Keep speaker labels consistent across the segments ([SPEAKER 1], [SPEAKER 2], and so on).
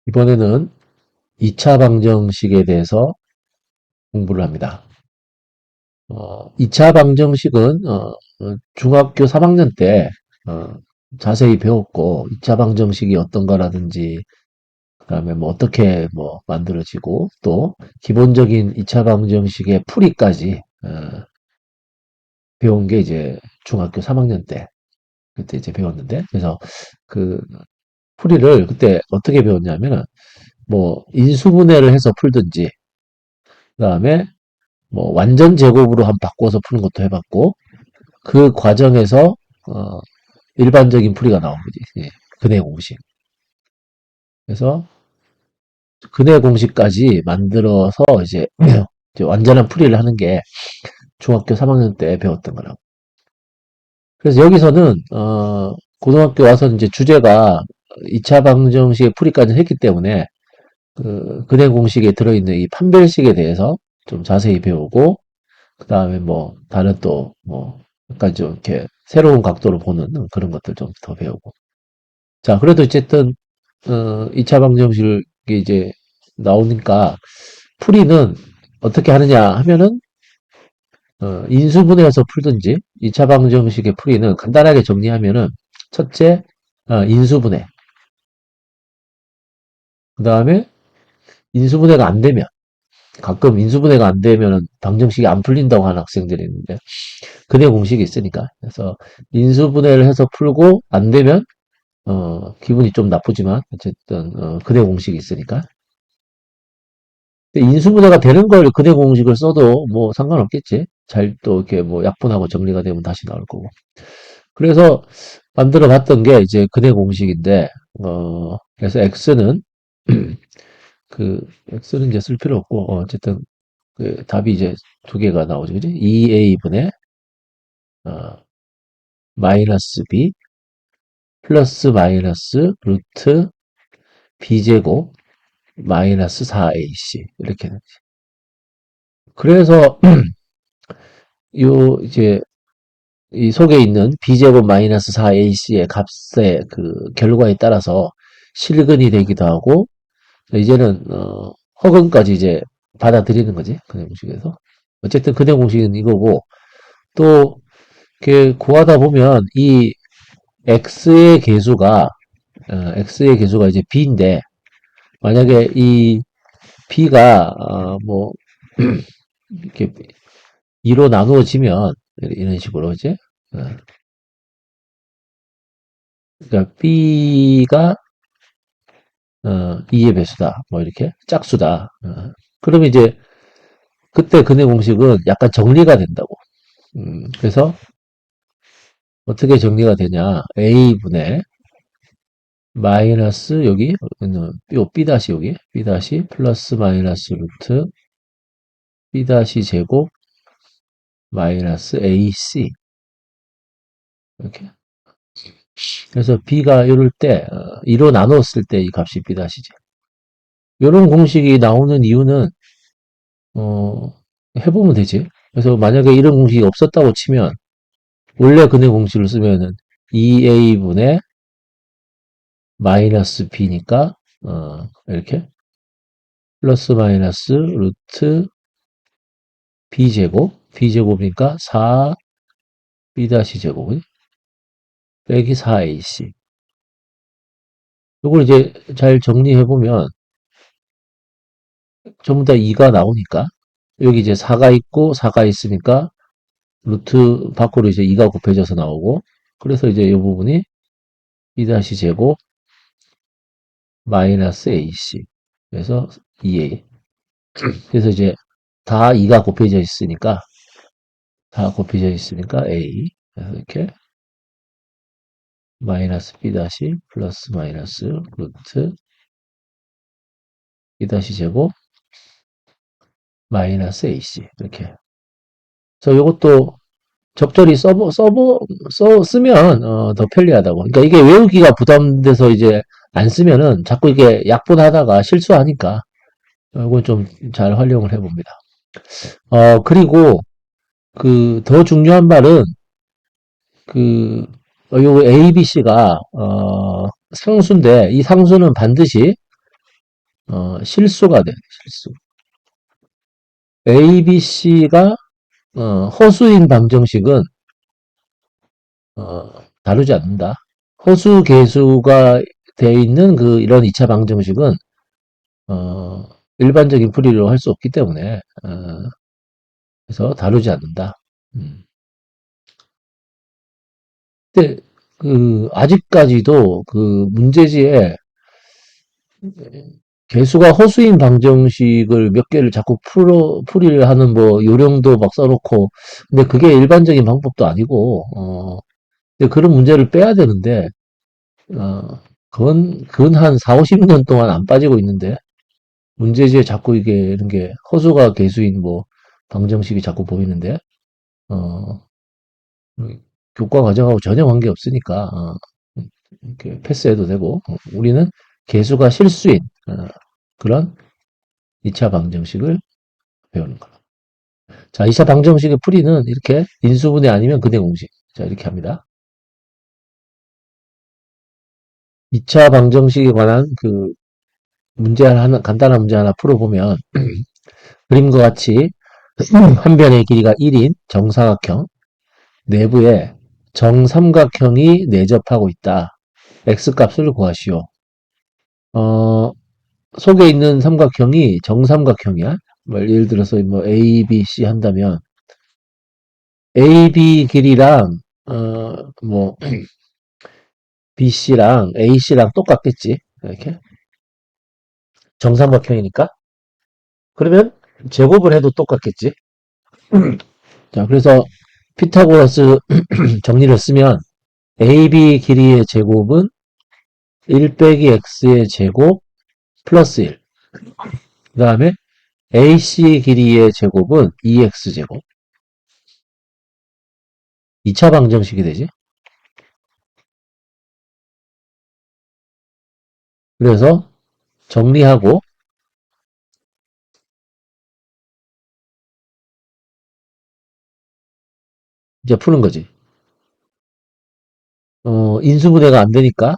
[SPEAKER 1] 이번에는 2차 방정식에 대해서 공부를 합니다. 2차 방정식은 중학교 3학년 때 자세히 배웠고 2차 방정식이 어떤 거라든지 그다음에 뭐 어떻게 뭐 만들어지고 또 기본적인 2차 방정식의 풀이까지 배운 게 이제 중학교 3학년 때 그때 이제 배웠는데 그래서 그 풀이를 그때 어떻게 배웠냐면은 뭐 인수분해를 해서 풀든지 그다음에 뭐 완전 제곱으로 한 바꿔서 푸는 것도 해봤고 그 과정에서 어, 일반적인 풀이가 나온 거지. 예, 근해 공식. 그래서 근해 공식까지 만들어서 이제 완전한 풀이를 하는 게 중학교 3학년 때 배웠던 거라고. 그래서 여기서는 고등학교 와서 이제 주제가 2차 방정식의 풀이까지 했기 때문에 그 근해 공식에 들어있는 이 판별식에 대해서 좀 자세히 배우고 그 다음에 뭐 다른 또 뭐 약간 좀 이렇게 새로운 각도로 보는 그런 것들 좀 더 배우고. 자, 그래도 어쨌든 2차 방정식이 이제 나오니까 풀이는 어떻게 하느냐 하면은 인수분해해서 풀든지 2차 방정식의 풀이는 간단하게 정리하면은 첫째 인수분해. 그 다음에 인수분해가 안 되면 가끔 인수분해가 안 되면은 방정식이 안 풀린다고 하는 학생들이 있는데 근해 공식이 있으니까 그래서 인수분해를 해서 풀고 안 되면 기분이 좀 나쁘지만 어쨌든 근해 공식이 있으니까 근데 인수분해가 되는 걸 근해 공식을 써도 뭐 상관없겠지. 잘 또 이렇게 뭐 약분하고 정리가 되면 다시 나올 거고. 그래서 만들어 봤던 게 이제 근해 공식인데 그래서 x는 x는 이제 쓸 필요 없고 어쨌든 그 답이 이제 두 개가 나오죠, 그지? 2a분의 마이너스 b 플러스 마이너스 루트 b제곱 마이너스 4ac 이렇게. 그래서 요 이제 이 속에 있는 b제곱 마이너스 4ac의 값의 그 결과에 따라서 실근이 되기도 하고 이제는 허근까지 이제 받아들이는 거지 근해 공식에서. 어쨌든 근해 공식은 이거고 또 이렇게 구하다 보면 이 x의 개수가 x의 개수가 이제 b인데 만약에 이 b가 뭐 이렇게 2로 나누어지면 이런 식으로 이제 그러니까 b가 2의 배수다 뭐 이렇게 짝수다 그러면 이제 그때 근해 공식은 약간 정리가 된다고. 그래서 어떻게 정리가 되냐 a분의 마이너스 여기 요 b 다시 여기 b 다시 플러스 마이너스 루트 b 다시 제곱 마이너스 ac 이렇게. 그래서 b가 이럴 때 2로 나눴을 때 이 값이 b 다시지. 이런 공식이 나오는 이유는 어, 해보면 되지. 그래서 만약에 이런 공식이 없었다고 치면 원래 근해 공식을 쓰면은 2a분의 마이너스 b니까 이렇게 플러스 마이너스 루트 b제곱이니까 4b 다시 제곱 빼기 4ac. 이걸 이제 잘 정리해 보면 전부 다 2가 나오니까 여기 이제 4가 있고 4가 있으니까 루트 밖으로 이제 2가 곱해져서 나오고 그래서 이제 이 부분이 b 다시 제곱 마이너스 ac 그래서 2a. 그래서 이제 다 2가 곱해져 있으니까 a. 그래서 이렇게 마이너스 b 다시 플러스 마이너스 루트 b 다시 제곱 마이너스 ac 이렇게. 그래서 이것도 적절히 쓰면 더 편리하다고. 그러니까 이게 외우기가 부담돼서 이제 안 쓰면은 자꾸 이게 약분하다가 실수하니까 이건 좀 잘 활용을 해봅니다. 그리고 그 더 중요한 말은 그 요 A, B, C가 상수인데 이 상수는 반드시 실수가 돼, 실수. A, B, C가, 허수인 방정식은, 다루지 않는다. 허수 계수가 돼 있는 이런 2차 방정식은, 어, 일반적인 풀이로 할 수 없기 때문에, 그래서 다루지 않는다. 음. 근데, 아직까지도 문제지에 개수가 허수인 방정식을 몇 개를 자꾸 풀이를 하는 요령도 막 써놓고, 근데 그게 일반적인 방법도 아니고, 근데 그런 문제를 빼야 되는데, 어, 근 한 4, 50년 동안 안 빠지고 있는데, 문제지에 자꾸 이런 게 허수가 개수인 방정식이 자꾸 보이는데, 어, 교과 과정하고 전혀 관계 없으니까, 이렇게 패스해도 되고, 우리는 개수가 실수인, 그런 2차 방정식을 배우는 거예요. 자, 2차 방정식의 풀이는 이렇게 인수분해 아니면 근해 공식. 자, 이렇게 합니다. 2차 방정식에 관한 문제 하나, 간단한 문제 하나 풀어보면, 그림과 같이 한 변의 길이가 1인 정사각형, 내부에 정삼각형이 내접하고 있다. x값을 구하시오. 어, 속에 있는 삼각형이 정삼각형이야. 예를 들어서 A, B, C 한다면, AB 길이랑, 뭐, BC랑 AC랑 똑같겠지. 이렇게. 정삼각형이니까. 그러면 제곱을 해도 똑같겠지. 자, 그래서 피타고라스 정리를 쓰면 AB 길이의 제곱은 1 빼기 x의 제곱 플러스 1. 그 다음에 AC 길이의 제곱은 2x제곱. 2차 방정식이 되지. 그래서 정리하고 이제 푸는 거지. 인수분해가 안 되니까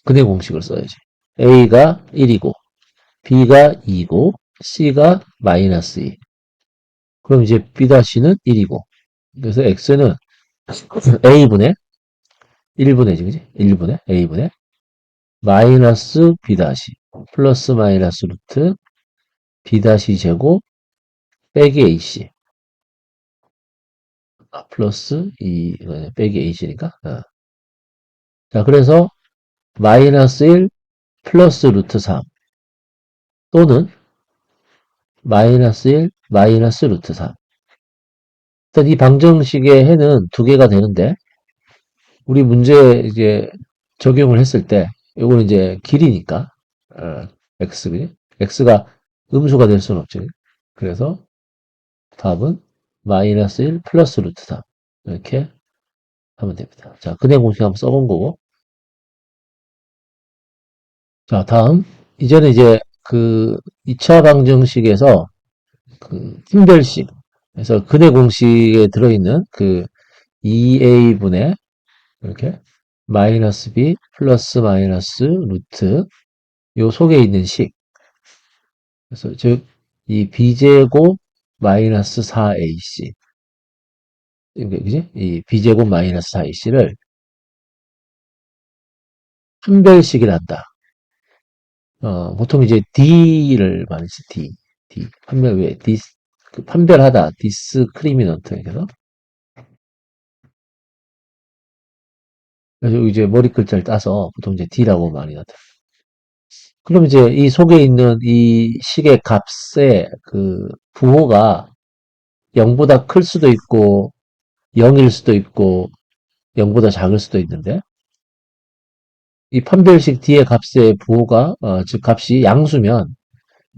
[SPEAKER 1] 근해 공식을 써야지. A가 1이고 B가 2고 C가 마이너스 2. 그럼 이제 B-는 1이고 그래서 X는 A분의 1분의 그지? 1분의 A분의 마이너스 B- 플러스 마이너스 루트 B- 제곱 빼기 AC 플러스 2 빼기 AC니까 자 그래서 마이너스 1 플러스 루트 3 또는 마이너스 1 마이너스 루트 3 일단 이 방정식의 해는 두 개가 되는데 우리 문제 이제 적용을 했을 때 요거는 이제 길이니까 x 그지? x가 음수가 될 수는 없지. 그래서 답은 마이너스 1 플러스 루트 3 이렇게 하면 됩니다. 자, 근해 공식 한번 써본 거고. 자, 다음 이제는 이제 2차 방정식에서 팀별식 그래서 근해 공식에 들어있는 2a분의 이렇게 마이너스 b 플러스 마이너스 루트 요 속에 있는 식 그래서 즉 이 b제곱 마이너스 4ac 그지? 이 b제곱 마이너스 4ac를 판별식이란다. 보통 이제 d를 많이 써. d 판별 왜 판별하다 디스크리미넌트 그래서 이제 머리 글자를 따서 보통 이제 d라고 많이 나타나. 그럼 이제 이 속에 있는 이 식의 값의 부호가 0보다 클 수도 있고 0일 수도 있고 0보다 작을 수도 있는데 이 판별식 D의 값의 부호가 즉 값이 양수면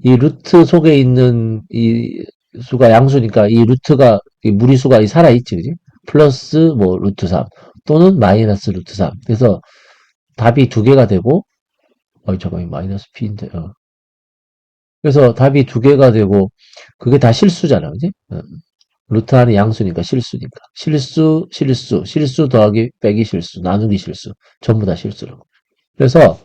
[SPEAKER 1] 이 루트 속에 있는 이 수가 양수니까 이 루트가 이 무리수가 살아있지 그지? 플러스 뭐 루트 3 또는 마이너스 루트 3 그래서 답이 두 개가 되고 잠깐만 마이너스 P인데 그래서 답이 두 개가 되고 그게 다 실수잖아 그지? 루트 안에 양수니까 실수니까 실수 더하기 빼기 실수 나누기 실수 전부 다 실수라고 그래서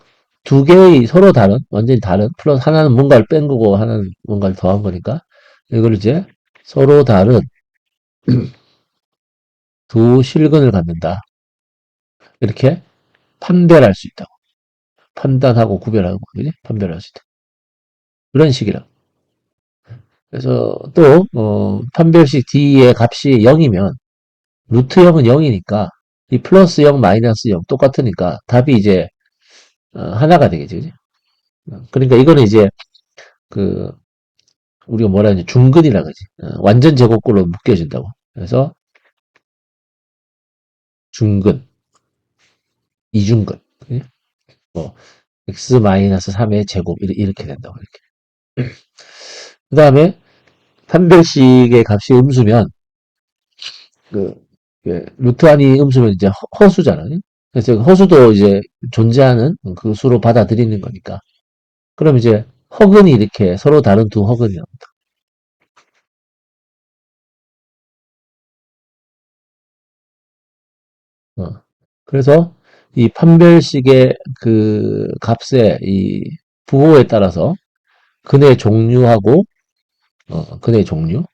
[SPEAKER 1] 두 개의 서로 다른, 완전히 다른, 플러스 하나는 뭔가를 뺀 거고, 하나는 뭔가를 더한 거니까, 이걸 이제 서로 다른 두 실근을 갖는다. 이렇게 판별할 수 있다고. 판단하고 구별하고, 그지? 판별할 수 있다. 그런 식이라. 그래서 또, 판별식 D의 값이 0이면, 루트 0은 0이니까, 이 플러스 0, 마이너스 0 똑같으니까, 답이 이제, 하나가 되겠지, 그지? 그러니까 이거는 이제, 그, 우리가 뭐라 하지? 중근이라 그러지. 완전 제곱꼴로 묶여진다고. 그래서, 중근, 이중근. 그지? 뭐, x 마이너스 3의 제곱, 이렇게 된다고, 이렇게. 그 다음에, 판별식의 값이 음수면, 그, 루트 안이 음수면 이제 허수잖아요. 그래서 허수도 이제 존재하는 그 수로 받아들이는 거니까. 그럼 이제 허근이 이렇게 서로 다른 두 허근이 나옵니다. 어. 그래서 이 판별식의 그 값의 이 부호에 따라서 근의 종류하고 근의 종류,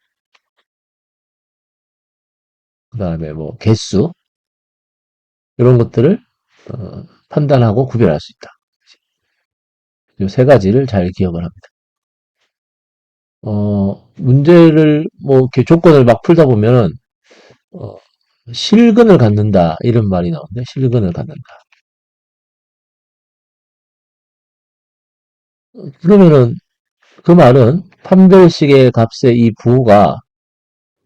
[SPEAKER 1] 그 다음에 뭐 개수 이런 것들을 판단하고 구별할 수 있다. 이 세 가지를 잘 기억을 합니다. 문제를 뭐 이렇게 조건을 막 풀다 보면은 어, 실근을 갖는다 이런 말이 나오는데 실근을 갖는다. 그러면은 그 말은 판별식의 값의 이 부호가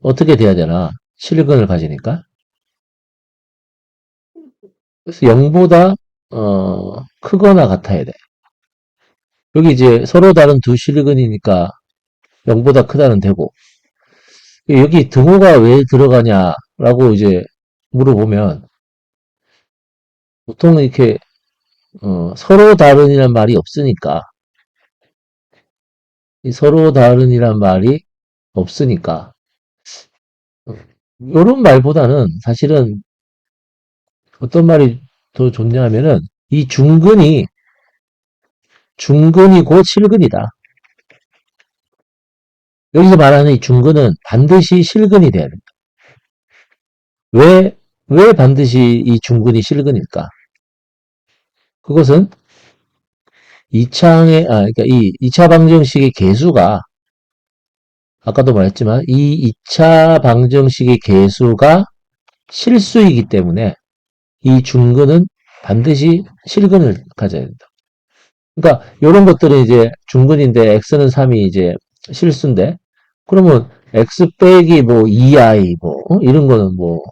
[SPEAKER 1] 어떻게 돼야 되나? 실근을 가지니까. 그래서 0보다 크거나 같아야 돼. 여기 이제 서로 다른 두 실근이니까 0보다 크다는 되고 여기 등호가 왜 들어가냐라고 이제 물어보면 보통 이렇게 서로 다른이란 말이 없으니까 이 서로 다른이란 말이 없으니까 이런 말보다는 사실은 어떤 말이 더 좋냐면은 이 중근이 고 실근이다. 여기서 말하는 이 중근은 반드시 실근이 돼야 된다. 왜 반드시 이 중근이 실근일까? 그것은 그러니까 이 2차 방정식의 개수가 아까도 말했지만 이 2차 방정식의 개수가 실수이기 때문에 이 중근은 반드시 실근을 가져야 된다. 그러니까 이런 것들은 이제 중근인데 x는 3이 이제 실수인데 그러면 x 빼기 뭐 2i 뭐 이런 거는 뭐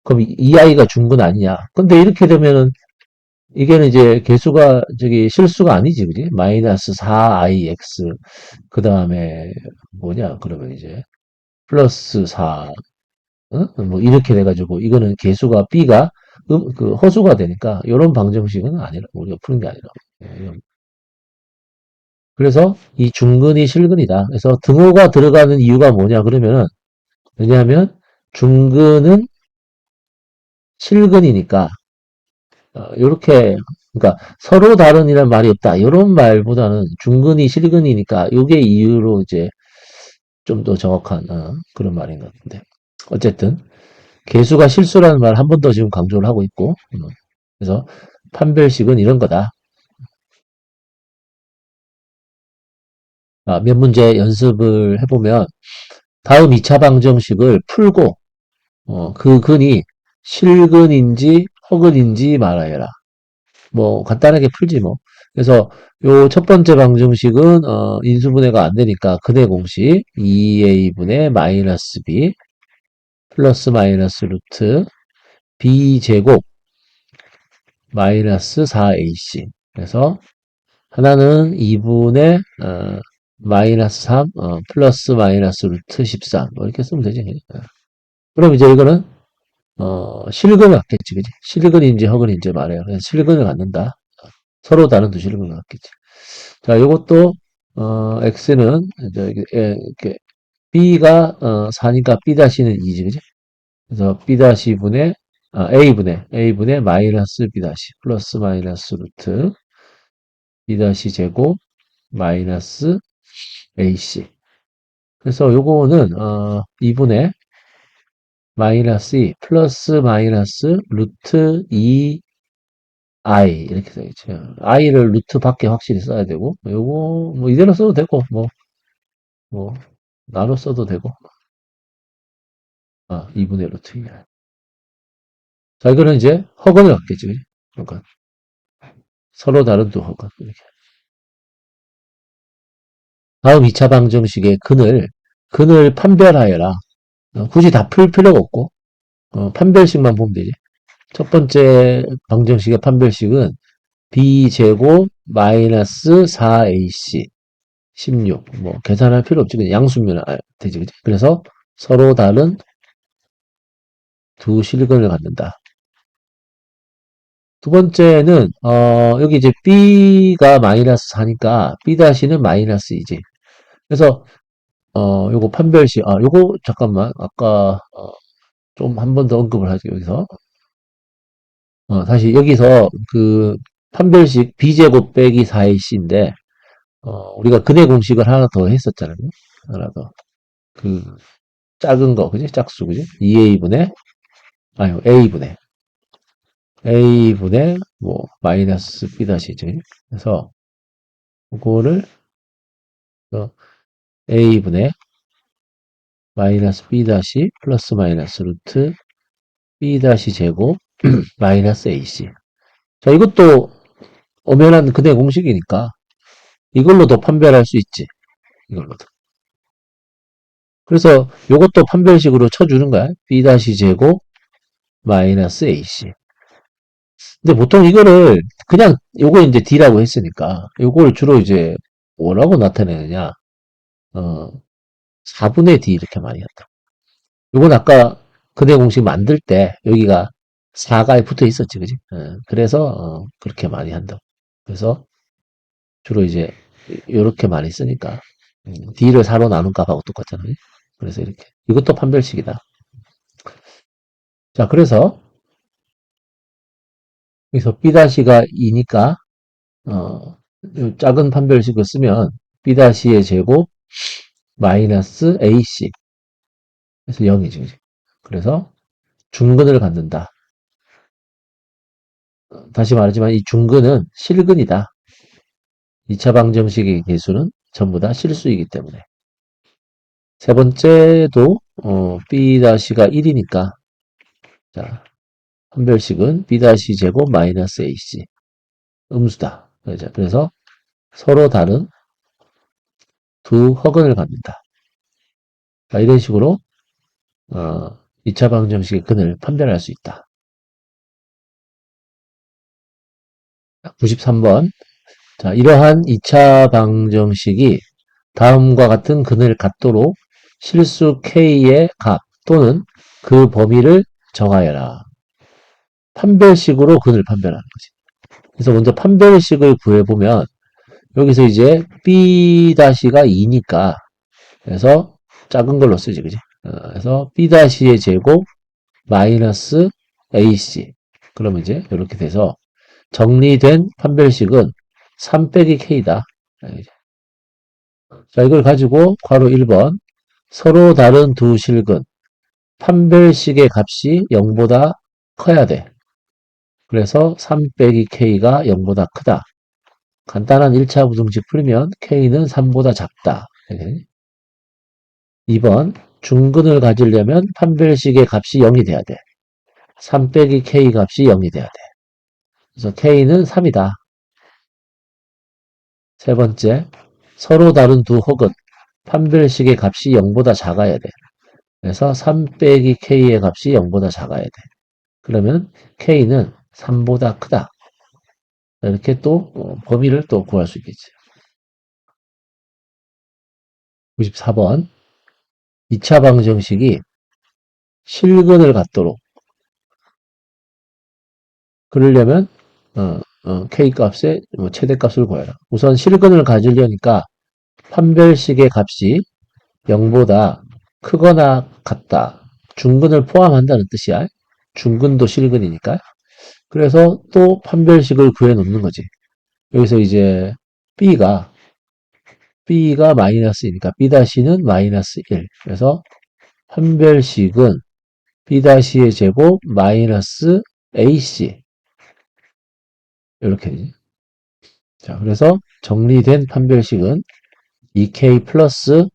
[SPEAKER 1] 그럼 2i가 중근 아니냐? 근데 이렇게 되면은 이게는 이제 개수가 저기 실수가 아니지, 그지? 마이너스 4ix 그 다음에 뭐냐? 그러면 이제 플러스 4 뭐 이렇게 돼가지고 이거는 개수가 b가 그 허수가 되니까 이런 방정식은 아니라 우리가 푸는 게 아니라. 그래서 이 중근이 실근이다. 그래서 등호가 들어가는 이유가 뭐냐 그러면은 왜냐하면 중근은 실근이니까 요렇게 그러니까 서로 다른이란 말이 없다. 이런 말보다는 중근이 실근이니까 요게 이유로 이제 좀 더 정확한 그런 말인 것 같은데 어쨌든 개수가 실수라는 말 한 번 더 지금 강조를 하고 있고 그래서 판별식은 이런 거다. 몇 문제 연습을 해보면 다음 2차 방정식을 풀고 그 근이 실근인지 허근인지 말하여라. 뭐 간단하게 풀지 뭐. 그래서 요 첫 번째 방정식은 인수분해가 안 되니까 근의 공식 2a분의 마이너스 b 플러스 마이너스 루트 b 제곱 마이너스 4ac. 그래서 하나는 2분의 마이너스 3 플러스 마이너스 루트 13. 뭐 이렇게 쓰면 되지. 그럼 이제 이거는 실근을 갖겠지, 그지? 실근인지 허근인지 말해요. 그래서 실근을 갖는다. 서로 다른 두 실근을 갖겠지. 자, 요것도 x는 이렇게 b가 4니까 b-는 2지, 그지? 그래서 b-분의 a분의 마이너스 b- 플러스 마이너스 루트 B' 제곱 마이너스 AC. 그래서 요거는 2분의 마이너스 2 플러스 마이너스 루트 2 I 이렇게 써있죠. I를 루트 밖에 확실히 써야 되고 요거 뭐 이대로 써도 되고 뭐 나눠 써도 되고 2분의 루트 2. 자 이거는 이제 허근을 갖겠지. 그지? 그러니까 서로 다른 두 허근 이렇게. 다음 2차 방정식의 근을 판별하여라. 굳이 다 풀 필요가 없고 판별식만 보면 되지. 첫 번째 방정식의 판별식은 b제곱 마이너스 4ac 16. 뭐 계산할 필요 없지. 그냥 양수면 되지. 그지? 그래서 서로 다른 두 실근을 갖는다. 두 번째는 여기 이제 b가 마이너스 4니까 b-는 마이너스 2지. 그래서 요거 판별식 요거 잠깐만 아까 좀 한 번 더 언급을 하죠. 여기서 다시 여기서 그 판별식 b제곱 빼기 4ac인데 우리가 근의 공식을 하나 더 했었잖아요. 하나 더. 그 작은 거, 그지? 짝수, 그지? 2a분의 아니 a분의 뭐 마이너스 b 다시죠. 그래서 그거를 a분의 마이너스 b 다시 플러스 마이너스 루트 b 다시 제곱 마이너스 ac. 자 이것도 엄연한 근의 공식이니까 이걸로도 판별할 수 있지. 이걸로도. 그래서 이것도 판별식으로 쳐주는 거야. b 다시 제곱 마이너스 ac. 근데 보통 이거를 그냥 요거 이제 d라고 했으니까 요걸 주로 이제 뭐라고 나타내느냐? 어, 4분의 d 이렇게 많이 한다. 요건 아까 근의 공식 만들 때 여기가 4가 붙어 있었지, 그지? 그래서 그렇게 많이 한다. 그래서 주로 이제 요렇게 많이 쓰니까 d를 4로 나눈 값하고 똑같잖아요. 그래서 이렇게 이것도 판별식이다. 자, 그래서 여기서 b'가 2니까 요 작은 판별식을 쓰면 b'의 제곱 마이너스 ac 그래서 0이지. 그지? 그래서 중근을 갖는다. 다시 말하지만 이 중근은 실근이다. 2차 방정식의 개수는 전부 다 실수이기 때문에. 세 번째도 b'가 1이니까 자 판별식은 b' 제곱 마이너스 ac 음수다. 그래서 서로 다른 두 허근을 갖는다. 자, 이런 식으로 2차 방정식의 근을 판별할 수 있다. 93번. 자, 이러한 2차 방정식이 다음과 같은 근을 갖도록 실수 k의 값 또는 그 범위를 정하여라. 판별식으로 근을 판별하는 거지. 그래서 먼저 판별식을 구해보면 여기서 이제 b'가 2니까 그래서 작은 걸로 쓰지, 그지? 그래서 b'의 제곱 마이너스 ac 그러면 이제 이렇게 돼서 정리된 판별식은 3 빼기 k다. 자, 이걸 가지고 괄호 1번 서로 다른 두 실근 판별식의 값이 0보다 커야 돼. 그래서 3 빼기 k가 0보다 크다. 간단한 1차 부등식 풀면 k는 3보다 작다. 2번 중근을 가지려면 판별식의 값이 0이 돼야 돼. 3 빼기 k 값이 0이 돼야 돼. 그래서 k는 3이다. 세 번째, 서로 다른 두 혹은 판별식의 값이 0보다 작아야 돼. 그래서 3 빼기 k의 값이 0보다 작아야 돼. 그러면 k는 3보다 크다. 이렇게 또 범위를 또 구할 수 있겠지. 94번 2차 방정식이 실근을 갖도록 그러려면 k 값의 최대값을 구해라. 우선 실근을 가지려니까 판별식의 값이 0보다 크거나 같다. 중근을 포함한다는 뜻이야. 중근도 실근이니까. 그래서 또 판별식을 구해 놓는 거지. 여기서 이제 B가 마이너스이니까 B-는 마이너스 1. 그래서 판별식은 B-의 제곱 마이너스 AC. 이렇게 되죠. 자, 그래서 정리된 판별식은 2K 플러스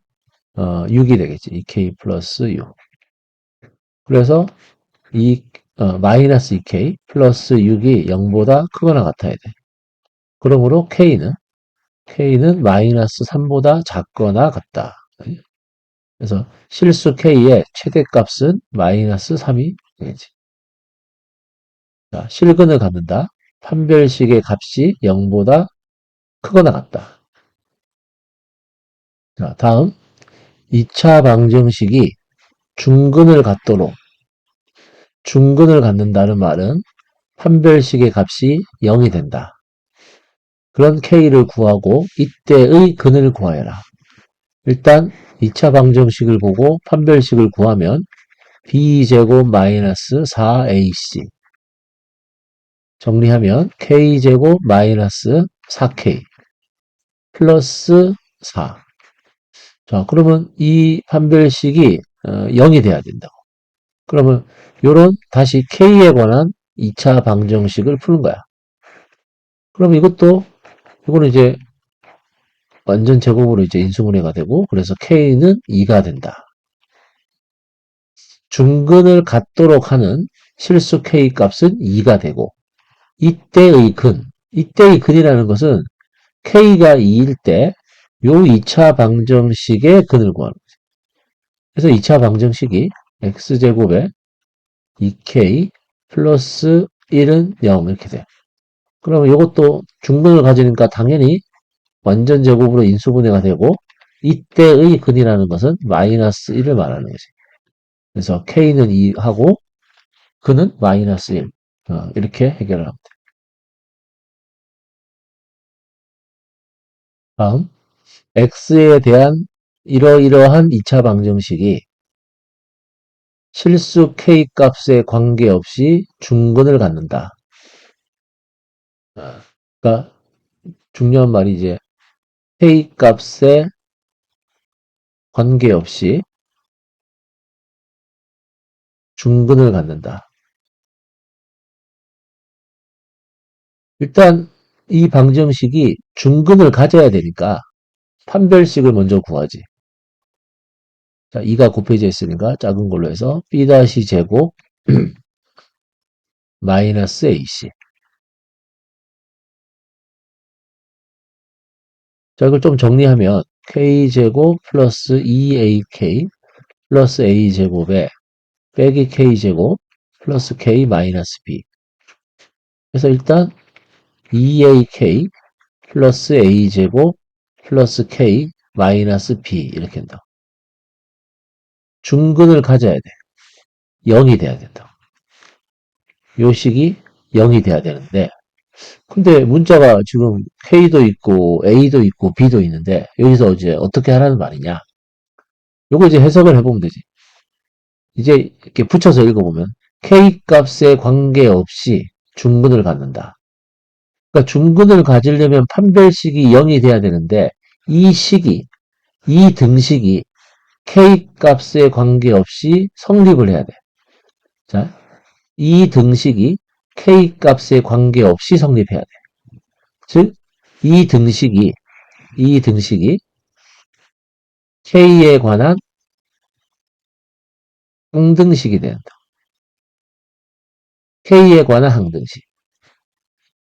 [SPEAKER 1] 6이 되겠지. 2K 플러스 6. 그래서 마이너스 2K 플러스 6이 0보다 크거나 같아야 돼. 그러므로 K는 마이너스 3보다 작거나 같다. 그래서 실수 K의 최대값은 마이너스 3이 되겠지. 자, 실근을 갖는다. 판별식의 값이 0보다 크거나 같다. 자, 다음 2차 방정식이 중근을 갖는다는 말은 판별식의 값이 0이 된다. 그런 K를 구하고 이때의 근을 구하여라. 일단 2차 방정식을 보고 판별식을 구하면 B제곱 마이너스 4AC 정리하면 K제곱 마이너스 4K 플러스 4. 자, 그러면 이 판별식이 0이 돼야 된다고. 그러면 요런 다시 K에 관한 2차 방정식을 푸는 거야. 그럼 이거는 이제 완전 제곱으로 이제 인수분해가 되고, 그래서 K는 2가 된다. 중근을 갖도록 하는 실수 K 값은 2가 되고, 이때의 근이라는 것은 K가 2일 때, 요 2차 방정식의 근을 구하는 거죠. 그래서 2차 방정식이 X제곱에 2K 플러스 1은 0 이렇게 돼요. 그러면 이것도 중근을 가지니까 당연히 완전 제곱으로 인수분해가 되고 이때의 근이라는 것은 마이너스 1을 말하는 거지. 그래서 K는 2하고 근은 마이너스 1. 이렇게 해결을 합니다. 다음 X에 대한 이러이러한 2차 방정식이 실수 K 값에 관계없이 중근을 갖는다. 그러니까 중요한 말이 이제 K 값에 관계없이 중근을 갖는다. 일단 이 방정식이 중근을 가져야 되니까 판별식을 먼저 구하지. 자, 2가 곱해져 있으니까 작은 걸로 해서 B-제곱 마이너스 AC. 자, 이걸 좀 정리하면 K제곱 플러스 2AK 플러스 A제곱에 빼기 K제곱 플러스 K 마이너스 B. 그래서 일단 2AK 플러스 A제곱 플러스 K 마이너스 B 이렇게 한다. 중근을 가져야 돼. 0이 돼야 된다. 요 식이 0이 돼야 되는데 근데 문자가 지금 K도 있고 A도 있고 B도 있는데 여기서 이제 어떻게 하라는 말이냐. 요거 이제 해석을 해보면 되지. 이제 이렇게 붙여서 읽어보면 K 값에 관계없이 중근을 갖는다. 그러니까 중근을 가지려면 판별식이 0이 돼야 되는데 이 등식이 K 값에 관계없이 성립을 해야 돼. 자, 이 등식이 K 값에 관계없이 성립해야 돼. 즉, 이 등식이 K에 관한 항등식이 된다. K에 관한 항등식.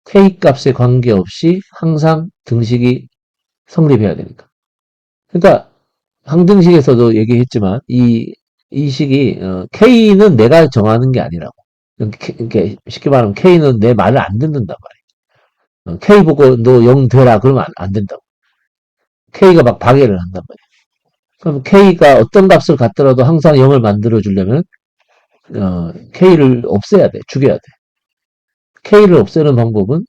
[SPEAKER 1] K 값에 관계없이 항상 등식이 성립해야 되니까. 그러니까 항등식에서도 얘기했지만 이 식이 K는 내가 정하는 게 아니라고. 이렇게 쉽게 말하면 K는 내 말을 안 듣는단 말이야. K 보고 너 0 되라 그러면 안 된다고. K가 막 방해를 한단 말이야. 그럼 K가 어떤 값을 갖더라도 항상 0을 만들어 주려면 K를 없애야 돼. 죽여야 돼. K를 없애는 방법은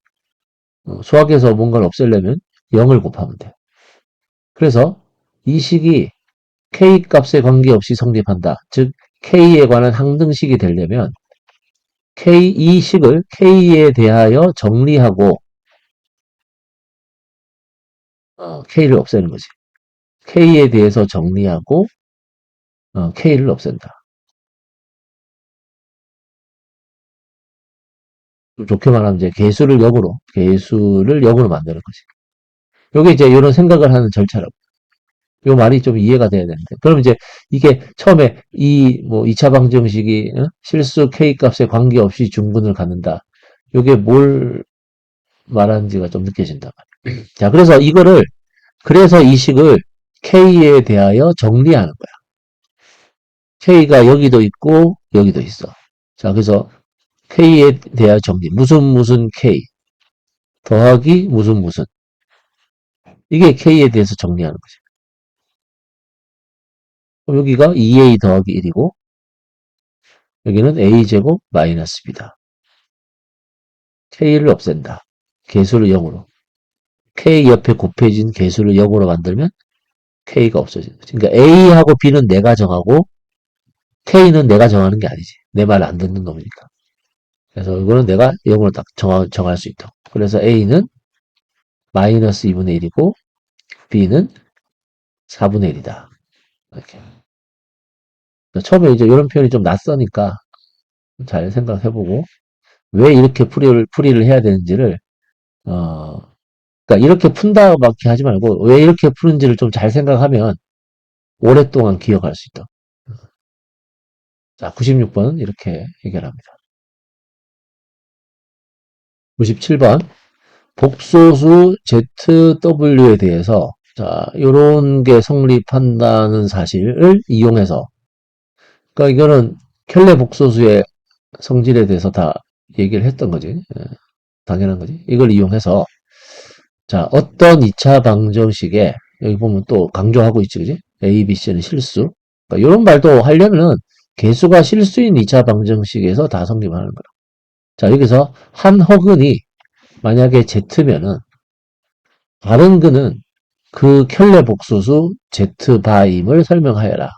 [SPEAKER 1] 수학에서 뭔가를 없애려면 0을 곱하면 돼. 그래서 이 식이 K 값에 관계없이 성립한다. 즉 K에 관한 항등식이 되려면 이 식을 K에 대하여 정리하고 K를 없애는 거지. K에 대해서 정리하고 K를 없앤다. 좀 좋게 말하면 이제 개수를 역으로 만드는 거지. 요게 이제 이런 생각을 하는 절차라고. 요 말이 좀 이해가 돼야 되는데. 그럼 이제 이게 처음에 뭐 2차 방정식이 실수 K 값에 관계없이 중분을 갖는다. 요게 뭘 말하는지가 좀 느껴진다. 자, 그래서 이 식을 K에 대하여 정리하는 거야. K가 여기도 있고 여기도 있어. 자, 그래서 K에 대하여 정리. 무슨 무슨 K 더하기 무슨 무슨. 이게 K에 대해서 정리하는 거지. 그럼 여기가 2A 더하기 1이고 여기는 A제곱 마이너스 B다. K를 없앤다. 개수를 0으로. K 옆에 곱해진 개수를 0으로 만들면 K가 없어지는 거지. 그러니까 A하고 B는 내가 정하고 K는 내가 정하는 게 아니지. 내 말 안 듣는 놈이니까. 그래서 이거는 내가 0으로 딱 정할 수 있다. 그래서 A는 마이너스 2분의 1이고 B는 4분의 1이다. 이렇게. 처음에 이제 이런 표현이 좀 낯서니까 잘 생각해보고 왜 이렇게 풀이를 해야 되는지를 어, 그러니까 이렇게 푼다밖에 하지 말고 왜 이렇게 푸는지를 좀 잘 생각하면 오랫동안 기억할 수 있다. 자, 96번은 이렇게 해결합니다. 97번 복소수 ZW에 대해서 자, 요런 게 성립한다는 사실을 이용해서 그러니까 이거는 켈레 복소수의 성질에 대해서 다 얘기를 했던 거지. 당연한 거지. 이걸 이용해서 자, 어떤 2차 방정식에 여기 보면 또 강조하고 있지, 그지? A, B, C는 실수. 그러니까 이런 말도 하려면은 개수가 실수인 2차 방정식에서 다 성립하는 거야. 자, 여기서 한 허근이 만약에 Z면은 다른 근은 그 켤레 복소수 Z 바임을 설명하여라.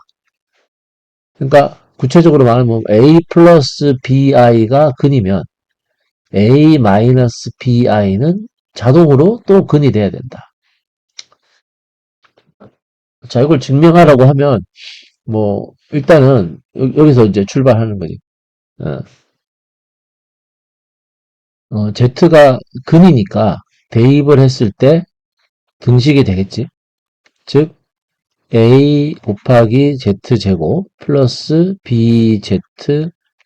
[SPEAKER 1] 그러니까 구체적으로 말하면 A 플러스 BI가 근이면 A 마이너스 BI는 자동으로 또 근이 돼야 된다. 자, 이걸 증명하라고 하면 뭐 일단은 여기서 이제 출발하는 거지. 어, Z가 근이니까 대입을 했을 때 등식이 되겠지. 즉 A 곱하기 Z제곱 플러스 BZ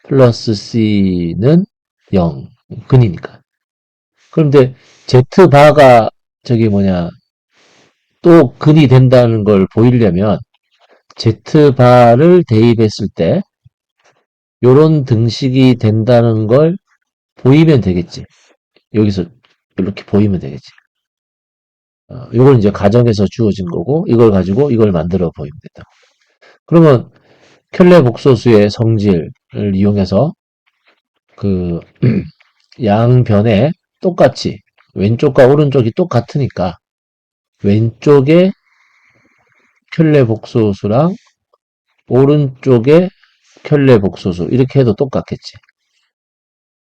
[SPEAKER 1] 플러스 C는 0 근이니까. 그런데 Z바가 저기 뭐냐 또 근이 된다는 걸 보이려면 Z바를 대입했을 때 요런 등식이 된다는 걸 보이면 되겠지. 여기서 이렇게 보이면 되겠지. 이걸 이제 가정에서 주어진 거고 이걸 가지고 이걸 만들어 보이면 된다. 그러면 켤레 복소수의 성질을 이용해서 그 양변에 똑같이 왼쪽과 오른쪽이 똑같으니까 왼쪽에 켤레 복소수랑 오른쪽에 켤레 복소수 이렇게 해도 똑같겠지.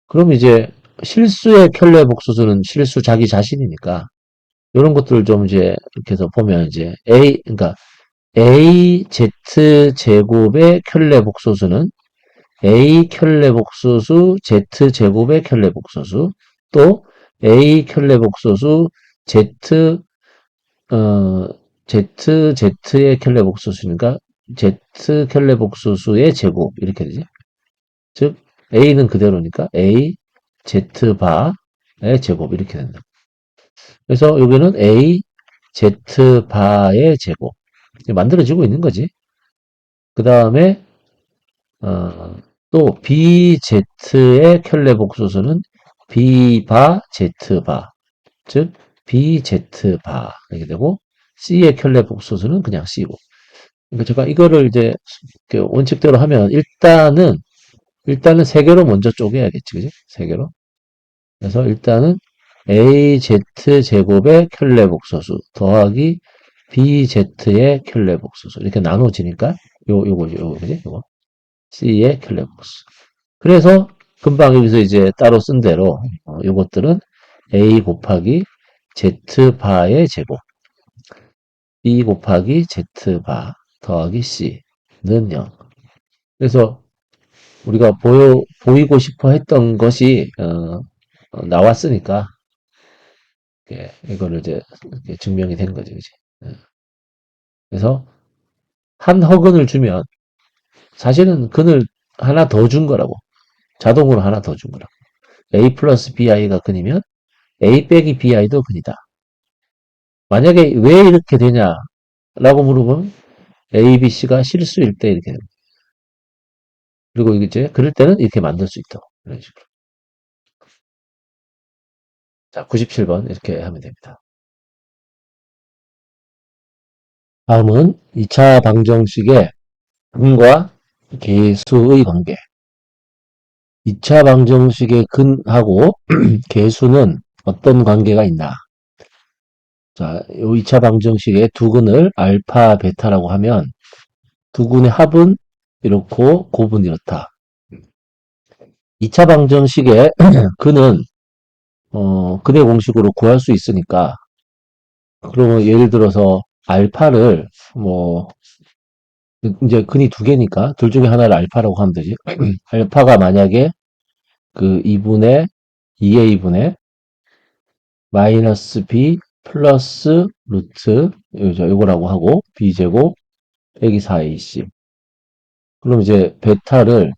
[SPEAKER 1] 그럼 이제 실수의 켤레 복소수는 실수 자기 자신이니까 이런 것들을 좀 이제 이렇게 해서 보면 이제 그러니까 AZ 제곱의 켤레 복소수는 A 켤레 복소수 Z 제곱의 켤레 복소수 또 A 켤레 복소수 Z 어 Z의 켤레 복소수니까 Z 켤레 복소수의 제곱 이렇게 되지. 즉 A는 그대로니까 A Z 바의 제곱 이렇게 된다. 그래서 여기는 A Z 바의 제곱 만들어지고 있는 거지. 그 다음에 또 BZ의 켤레 복소수는 B바 Z바 즉 BZ바 이렇게 되고 C의 켤레 복소수는 그냥 C고 그러니까 제가 이거를 이제 원칙대로 하면 일단은 세 개로 먼저 쪼개야겠지 그지? 세 개로 그래서 일단은 AZ 제곱의 켤레 복소수 더하기 BZ의 켤레 복소수 이렇게 나눠지니까 요거죠 그지? 요거 C의 켤레 복소수 그래서 금방 여기서 이제 따로 쓴 대로 요것들은 A 곱하기 Z 바의 제곱 E 곱하기 Z바 더하기 C는 0. 그래서 우리가 보이고 싶어 했던 것이, 나왔으니까, 예, 이거를 이제 증명이 된 거지, 그지? 예. 그래서 한 허근을 주면 사실은 근을 하나 더 준 거라고. 자동으로 하나 더 준 거라고. A 플러스 BI가 근이면 A 빼기 BI도 근이다. 만약에 왜 이렇게 되냐라고 물어보면 A, B, C가 실수일 때 이렇게 됩니다. 그리고 이제 그럴 때는 이렇게 만들 수 있다. 이런 식으로. 자, 97번 이렇게 하면 됩니다. 다음은 2차 방정식의 근과 계수의 관계. 2차 방정식의 근하고 계수는 어떤 관계가 있나? 자, 요 2차 방정식의 두 근을 알파, 베타라고 하면 두 근의 합은 이렇고 곱은 이렇다. 2차 방정식의 근은 근의 공식으로 구할 수 있으니까 그러면 예를 들어서 알파를 뭐 이제 근이 두 개니까 둘 중에 하나를 알파라고 하면 되지. 알파가 만약에 그 2분의 2a분의 마이너스 b 플러스 루트 요거라고 하고 b제곱 빼기 4ac. 그럼 이제 베타를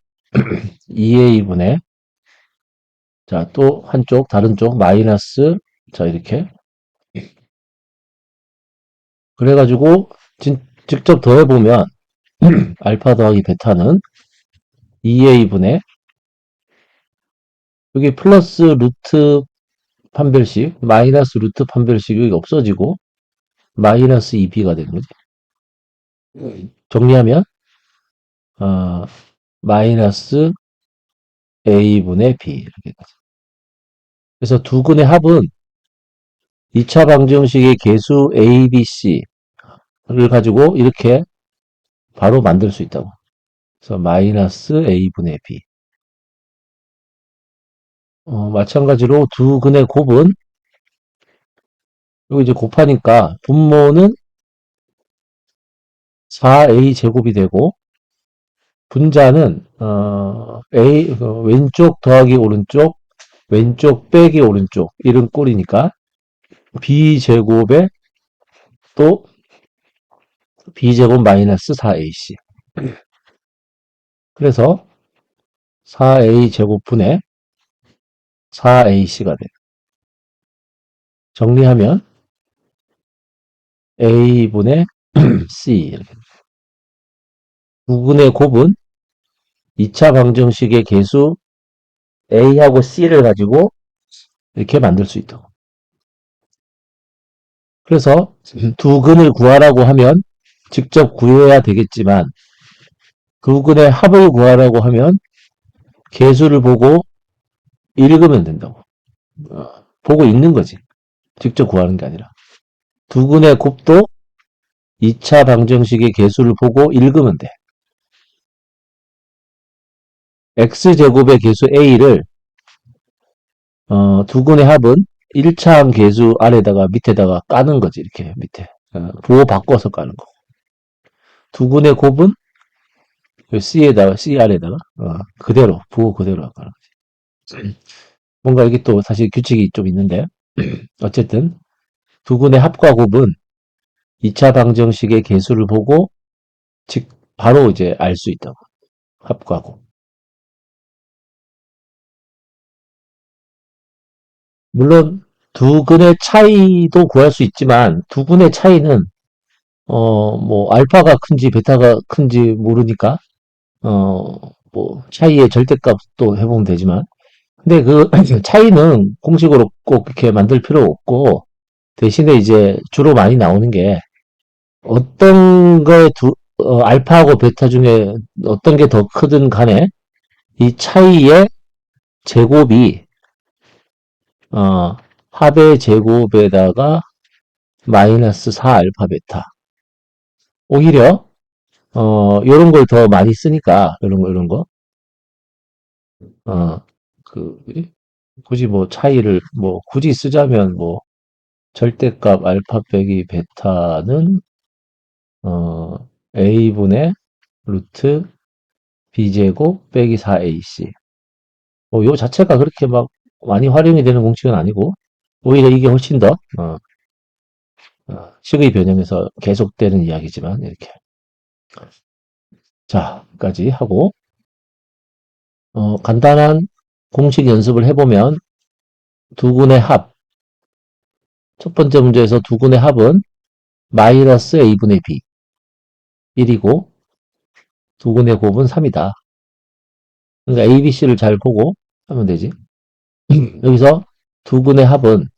[SPEAKER 1] 2a분의 자, 또 한쪽 다른 쪽 마이너스 자 이렇게 그래가지고 직접 더해보면 알파 더하기 베타는 2a분의 여기 플러스 루트 판별식 마이너스 루트 판별식이 없어지고 마이너스 2b가 되는 거지. 정리하면 어, 마이너스 a분의 b 이렇게 되죠. 그래서 두 근의 합은 2차 방정식의 계수 a, b, c를 가지고 이렇게 바로 만들 수 있다고. 그래서 마이너스 a분의 b. 마찬가지로 두 근의 곱은 여기 이제 곱하니까 분모는 4a 제곱이 되고 분자는 a 왼쪽 더하기 오른쪽 왼쪽 빼기 오른쪽 이런 꼴이니까 b 제곱에 또 b 제곱 마이너스 4ac 그래서 4a 제곱분의 4ac가 돼. 정리하면 a분의 c 이렇게. 부근의 곱은 2차 방정식의 계수 a하고 c를 가지고 이렇게 만들 수 있다고. 그래서 두 근을 구하라고 하면 직접 구해야 되겠지만 두 근의 합을 구하라고 하면 계수를 보고 읽으면 된다고. 보고 읽는 거지. 직접 구하는 게 아니라. 두 근의 곱도 2차 방정식의 계수를 보고 읽으면 돼. x제곱의 계수 a를 두 근의 합은 1차항 계수 아래다가 밑에다가 까는 거지. 이렇게 밑에. 부호 바꿔서 까는 거. 두 근의 곱은 C에다가 C 아래다가 그대로 부호 그대로 까는 거지. 뭔가 이게 또 사실 규칙이 좀 있는데 어쨌든 두 근의 합과 곱은 2차 방정식의 계수를 보고 즉 바로 이제 알 수 있다고. 합과 곱. 물론 두 근의 차이도 구할 수 있지만 두 근의 차이는 뭐 알파가 큰지 베타가 큰지 모르니까 어 뭐 차이의 절대값도 해보면 되지만 근데 그 차이는 공식으로 꼭 이렇게 만들 필요 없고 대신에 이제 주로 많이 나오는 게 어떤 거에 알파하고 베타 중에 어떤 게 더 크든 간에 이 차이의 제곱이 어, 합의 제곱에다가 마이너스 4 알파 베타. 오히려 요런 걸 더 많이 쓰니까 요런 거. 어, 그 굳이 뭐 차이를 뭐 굳이 쓰자면 뭐 절대값 알파 빼기 베타는 a분의 루트 b제곱 빼기 4ac. 요 자체가 그렇게 막 많이 활용이 되는 공식은 아니고, 오히려 이게 훨씬 더, 식의 변형에서 계속되는 이야기지만, 이렇게. 자, 까지 하고, 간단한 공식 연습을 해보면, 두근의 합. 첫 번째 문제에서 두근의 합은 마이너스 a분의 b. 1이고, 두근의 곱은 3이다. 그러니까 a, b, c를 잘 보고 하면 되지. 여기서 두근의 합은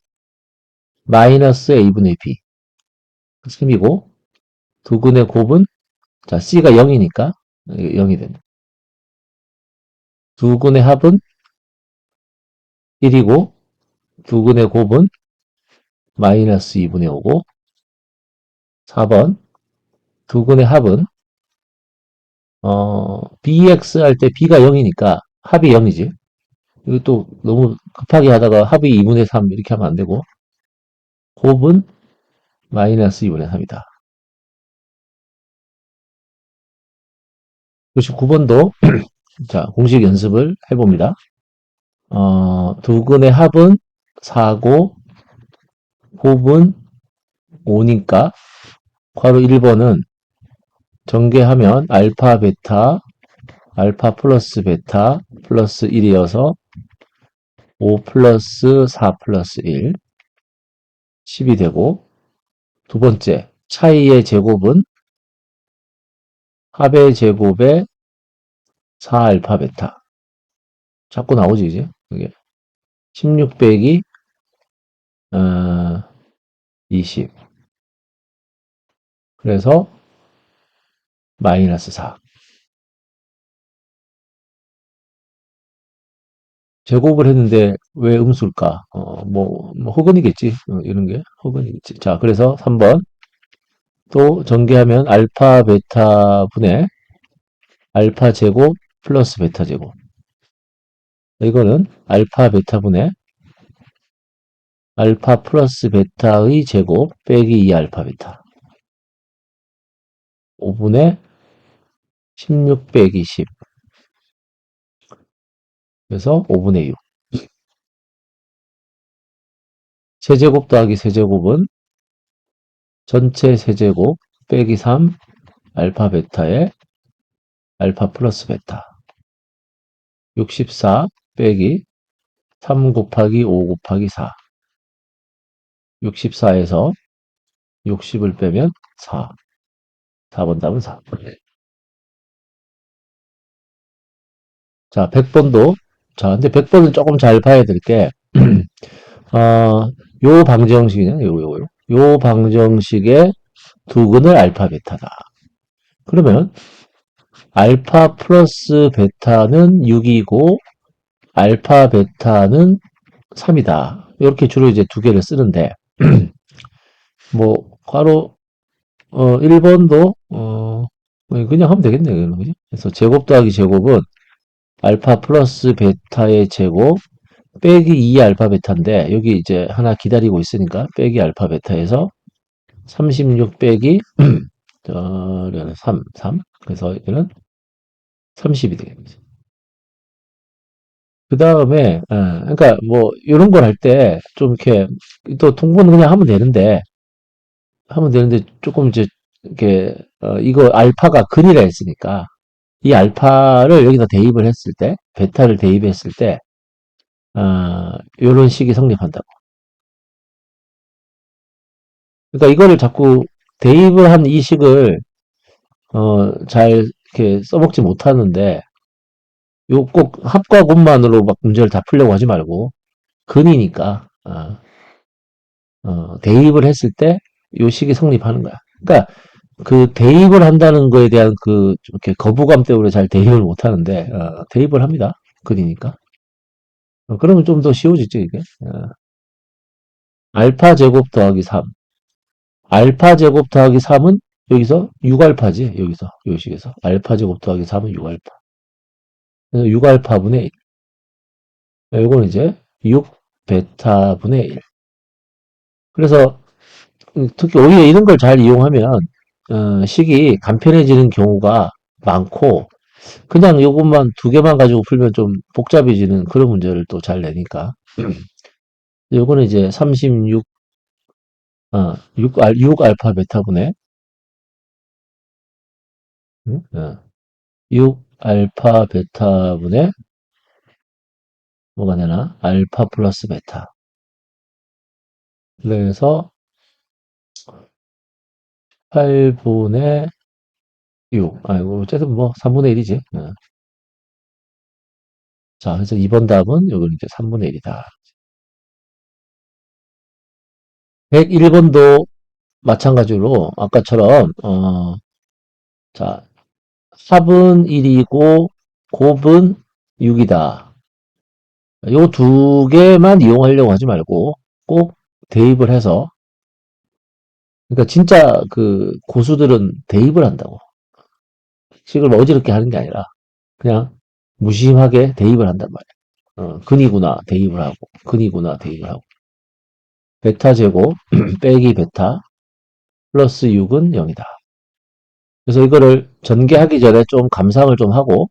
[SPEAKER 1] 마이너스 a분의 b. 3이고, 두근의 곱은, 자, c가 0이니까 0이 된다. 두근의 합은 1이고, 두근의 곱은 마이너스 2분의 5고, 4번, 두근의 합은, bx 할 때 b가 0이니까 합이 0이지. 이거 또 너무 급하게 하다가 합이 2분의 3 이렇게 하면 안 되고, 곱은 마이너스 2분의 3이다. 99번도, 자, 공식 연습을 해봅니다. 두근의 합은 4고, 곱은 5니까, 괄호 1번은 전개하면 알파, 베타, 알파 플러스 베타 플러스 1이어서 5 플러스 4 플러스 1, 10이 되고, 두 번째, 차이의 제곱은 합의 제곱에 4알파 베타. 자꾸 나오지, 이제? 이게. 16 빼기, 20. 그래서, 마이너스 4. 제곱을 했는데 왜 음수일까? 뭐 허근이겠지. 이런 게 허근이겠지. 자, 그래서 3번. 또 전개하면 알파 베타 분의 알파 제곱 플러스 베타 제곱. 이거는 알파 베타 분의 알파 플러스 베타의 제곱 빼기 2 알파 베타. 5분의 16 빼기 10. 그래서 5분의 6. 세제곱 더하기 세제곱은 전체 세제곱 빼기 3 알파 베타의 알파 플러스 베타. 64 빼기 3 곱하기 5 곱하기 4. 64에서 60을 빼면 4. 4번 답은 4. 자, 100번도. 자, 근데 100번은 조금 잘 봐야 될 게, 요 방정식이냐, 요 방정식의 두근을 알파 베타다. 그러면, 알파 플러스 베타는 6이고, 알파 베타는 3이다. 이렇게 주로 이제 두 개를 쓰는데, 뭐, 괄호, 1번도, 그냥 하면 되겠네요. 그죠? 그래서 제곱 더하기 제곱은 알파 플러스 베타의 제곱 빼기 2 알파 베타인데 여기 이제 하나 기다리고 있으니까 빼기 알파 베타에서 36 빼기 3. 그래서 이거는 30이 되겠죠. 그 다음에 그러니까 뭐 이런 걸 할 때 좀 이렇게 또 통분은 그냥 하면 되는데 조금 이제 이렇게 이거 알파가 근이라 했으니까 이 알파를 여기다 대입을 했을 때 베타를 대입했을 때 이런 식이 성립한다고. 그러니까 이거를 자꾸 대입을 한 이 식을 잘 이렇게 써먹지 못하는데 요 꼭 합과 곱만으로 막 문제를 다 풀려고 하지 말고 근이니까 대입을 했을 때 요 식이 성립하는 거야. 그러니까 그 대입을 한다는 거에 대한 그 좀 이렇게 거부감 때문에 잘 대입을 못 하는데 대입을 합니다. 근이니까. 그러면 좀 더 쉬워지죠, 이게. 알파 제곱 더하기 3. 알파 제곱 더하기 3은 여기서 6알파지. 여기서 요 식에서 알파 제곱 더하기 3은 6알파. 그래서 6알파분의 1. 이거는 이제 6 베타분의 1. 그래서 특히 오히려 이런 걸 잘 이용하면 식이 간편해지는 경우가 많고, 그냥 요것만 두 개만 가지고 풀면 좀 복잡해지는 그런 문제를 또 잘 내니까. 요거는 이제 36, 6 알파 베타분의, 응? 6 알파 베타분의, 뭐가 되나? 알파 플러스 베타. 그래서 8분의 6. 아이고, 어쨌든 뭐, 3분의 1이지. 자, 그래서 2번 답은, 요건 이제 3분의 1이다. 101번도 마찬가지로, 아까처럼, 자, 합은 1이고, 곱은 6이다. 요 두 개만 이용하려고 하지 말고, 꼭 대입을 해서, 그러니까 진짜 그 고수들은 대입을 한다고. 식을 뭐 어지럽게 하는 게 아니라, 그냥 무심하게 대입을 한단 말이야. 근이구나, 대입을 하고, 근이구나, 대입을 하고. 베타 제곱 빼기 베타 플러스 6은 0이다. 그래서 이거를 전개하기 전에 좀 감상을 좀 하고,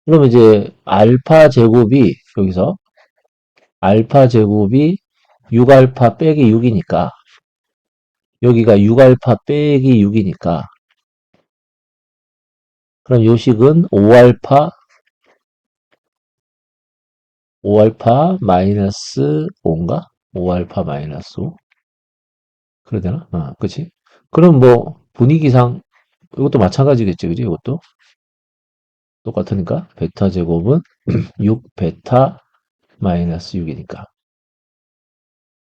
[SPEAKER 1] 그러면 이제 알파 제곱이 여기서 알파 제곱이 6알파 빼기 6이니까 여기가 6알파 빼기 6이니까 그럼 요식은 5알파 마이너스 5인가? 5알파 마이너스 5? 그래야 되나? 그치? 그럼 뭐 분위기상 이것도 마찬가지겠지, 그지? 이것도 똑같으니까 베타 제곱은 6 베타 마이너스 6이니까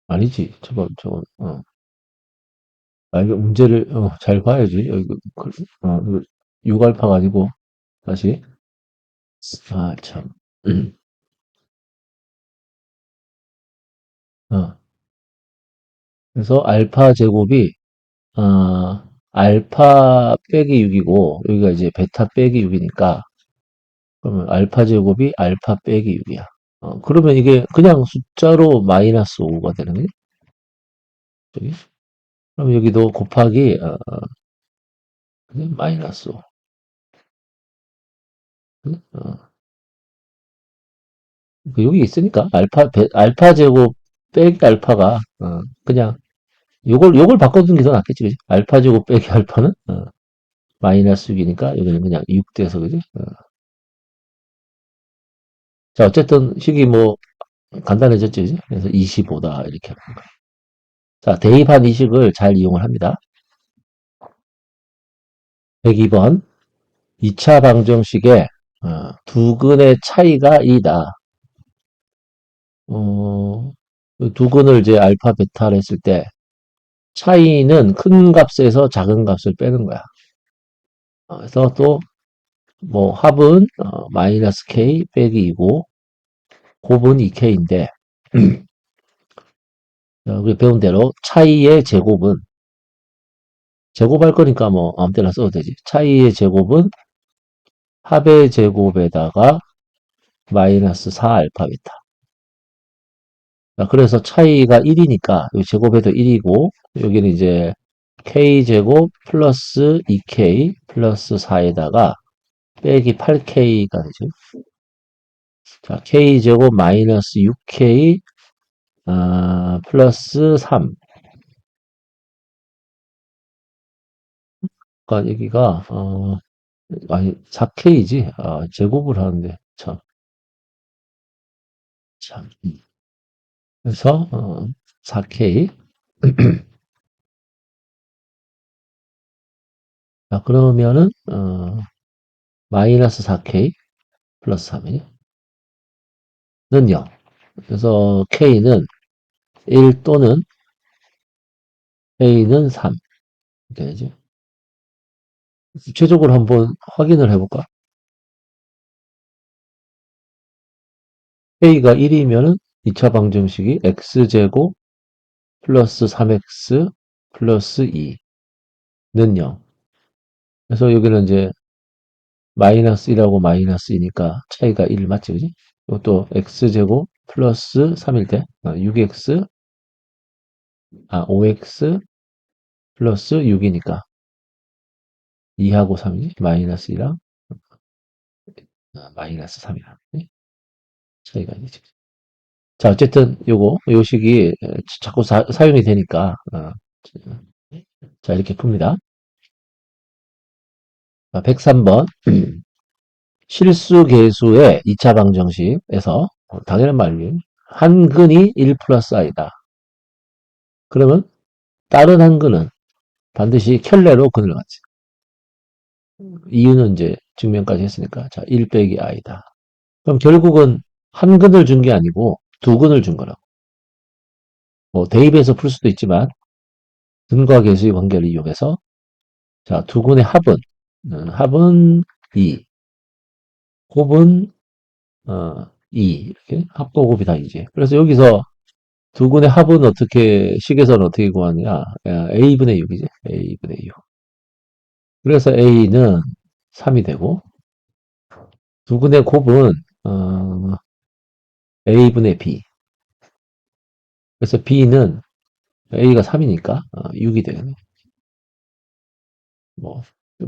[SPEAKER 1] 아니지. 저거 이거 문제를 잘 봐야지. 이거 6알파가 아니고 다시 참. 어, 그래서 알파 제곱이 알파 빼기 6이고 여기가 이제 베타 빼기 6이니까 그러면 알파 제곱이 알파 빼기 6이야. 그러면 이게 그냥 숫자로 마이너스 5가 되는 거지? 저기? 그럼 여기도 곱하기 그지? 마이너스 5. 여기 있으니까 알파 제곱 빼기 알파가 그냥 요걸 바꿔두는 게 더 낫겠지, 그지? 알파 제곱 빼기 알파는 마이너스 6이니까 여기는 그냥 6 돼서 그지? 자, 어쨌든 식이 뭐 간단해졌지, 그지? 그래서 25다 이렇게 하는 거야. 자, 대입한 이 식을 잘 이용을 합니다. 102번 2차 방정식에 두 근의 차이가 2다. 어, 두 근을 이제 알파 베타를 했을 때 차이는 큰 값에서 작은 값을 빼는 거야. 그래서 또 뭐 합은 마이너스 k 빼기 2고 곱은 2k인데 우리 배운 대로 차이의 제곱은 제곱할 거니까 뭐 아무 때나 써도 되지. 차이의 제곱은 합의 제곱에다가 마이너스 4 알파 베타. 그래서 차이가 1이니까 이 제곱해도 1이고 여기는 이제 k제곱 플러스 2k 플러스 4에다가 빼기 8k가 되죠. 자, k제곱 마이너스 6k 플러스 3. 그러니까 여기가 아니 4k지. 제곱을 하는데 참. 그래서 4k. 자, 그러면은 마이너스 4k 플러스 3이요. 는 0. 그래서 k는 1 또는 k는 3. 이렇게 되죠. 구체적으로 한번 확인을 해볼까? k가 1이면은 2차 방정식이 x제곱 플러스 3x 플러스 2는 0. 그래서 여기는 이제 마이너스 1하고 마이너스 2니까 차이가 1 맞지, 그지? 이것도 x제곱 플러스 3일 때 6x 5x 플러스 6이니까 2하고 3이 마이너스 2랑 마이너스 3이랑 차이가 있지. 자, 어쨌든 요 식이 자꾸 사용이 되니까 자, 이렇게 풉니다. 103번 실수 계수의 2차 방정식에서 당연한 말이에요. 한 근이 1 플러스 i다. 그러면 다른 한 근은 반드시 켤레로 근을 갖지. 이유는 이제 증명까지 했으니까 자, 1 빼기 i다. 그럼 결국은 한 근을 준 게 아니고 두 근을 준 거라고. 뭐 대입해서 풀 수도 있지만 근과 계수의 관계를 이용해서 자, 두 근의 합은 2, 곱은 2 이렇게 합과 곱이 다 2지. 그래서 여기서 두 근의 합은 어떻게 식에서는 어떻게 구하느냐? a분의 6이지. a분의 6. 그래서 a는 3이 되고 두 근의 곱은 어, a분의 b. 그래서 b는 a가 3이니까 6이 되겠네. 뭐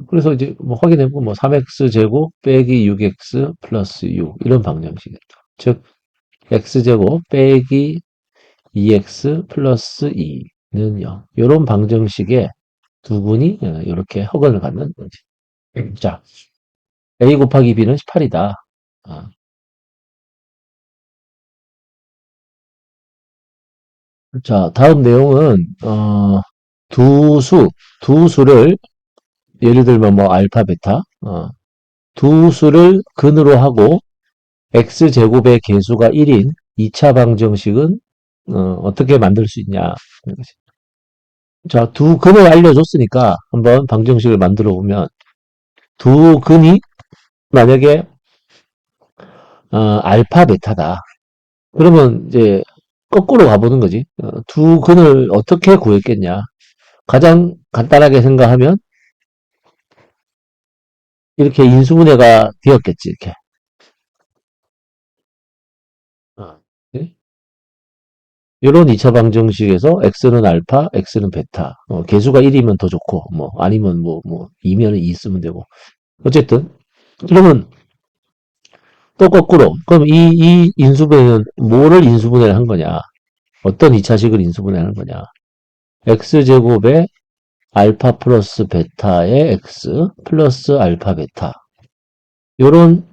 [SPEAKER 1] 그래서 이제 뭐 확인해보고 뭐 3x 제곱 빼기 6x 플러스 6 이런 방정식이죠. 즉 x제곱 빼기 2x 플러스 2는 0. 이런 방정식에 두 분이 이렇게 허근을 갖는 거지. 자, a 곱하기 b는 18이다. 자, 다음 내용은 두 수, 두 수를 예를 들면 뭐 알파, 베타, 두 수를 근으로 하고 x제곱의 개수가 1인 2차 방정식은 어떻게 만들 수 있냐. 자, 두 근을 알려줬으니까 한번 방정식을 만들어 보면 두 근이 만약에 알파, 베타다. 그러면 이제 거꾸로 가보는 거지. 두 근을 어떻게 구했겠냐. 가장 간단하게 생각하면 이렇게 인수분해가 되었겠지, 이렇게. 네? 이런 2차 방정식에서 x는 알파, x는 베타. 개수가 1이면 더 좋고, 뭐, 아니면 뭐, 2면 2 쓰면 되고. 어쨌든, 그러면 또 거꾸로. 그럼 이 인수분해는 뭐를 인수분해를 한 거냐? 어떤 2차식을 인수분해를 한 거냐? x제곱에 알파 플러스 베타의 x 플러스 알파 베타. 요런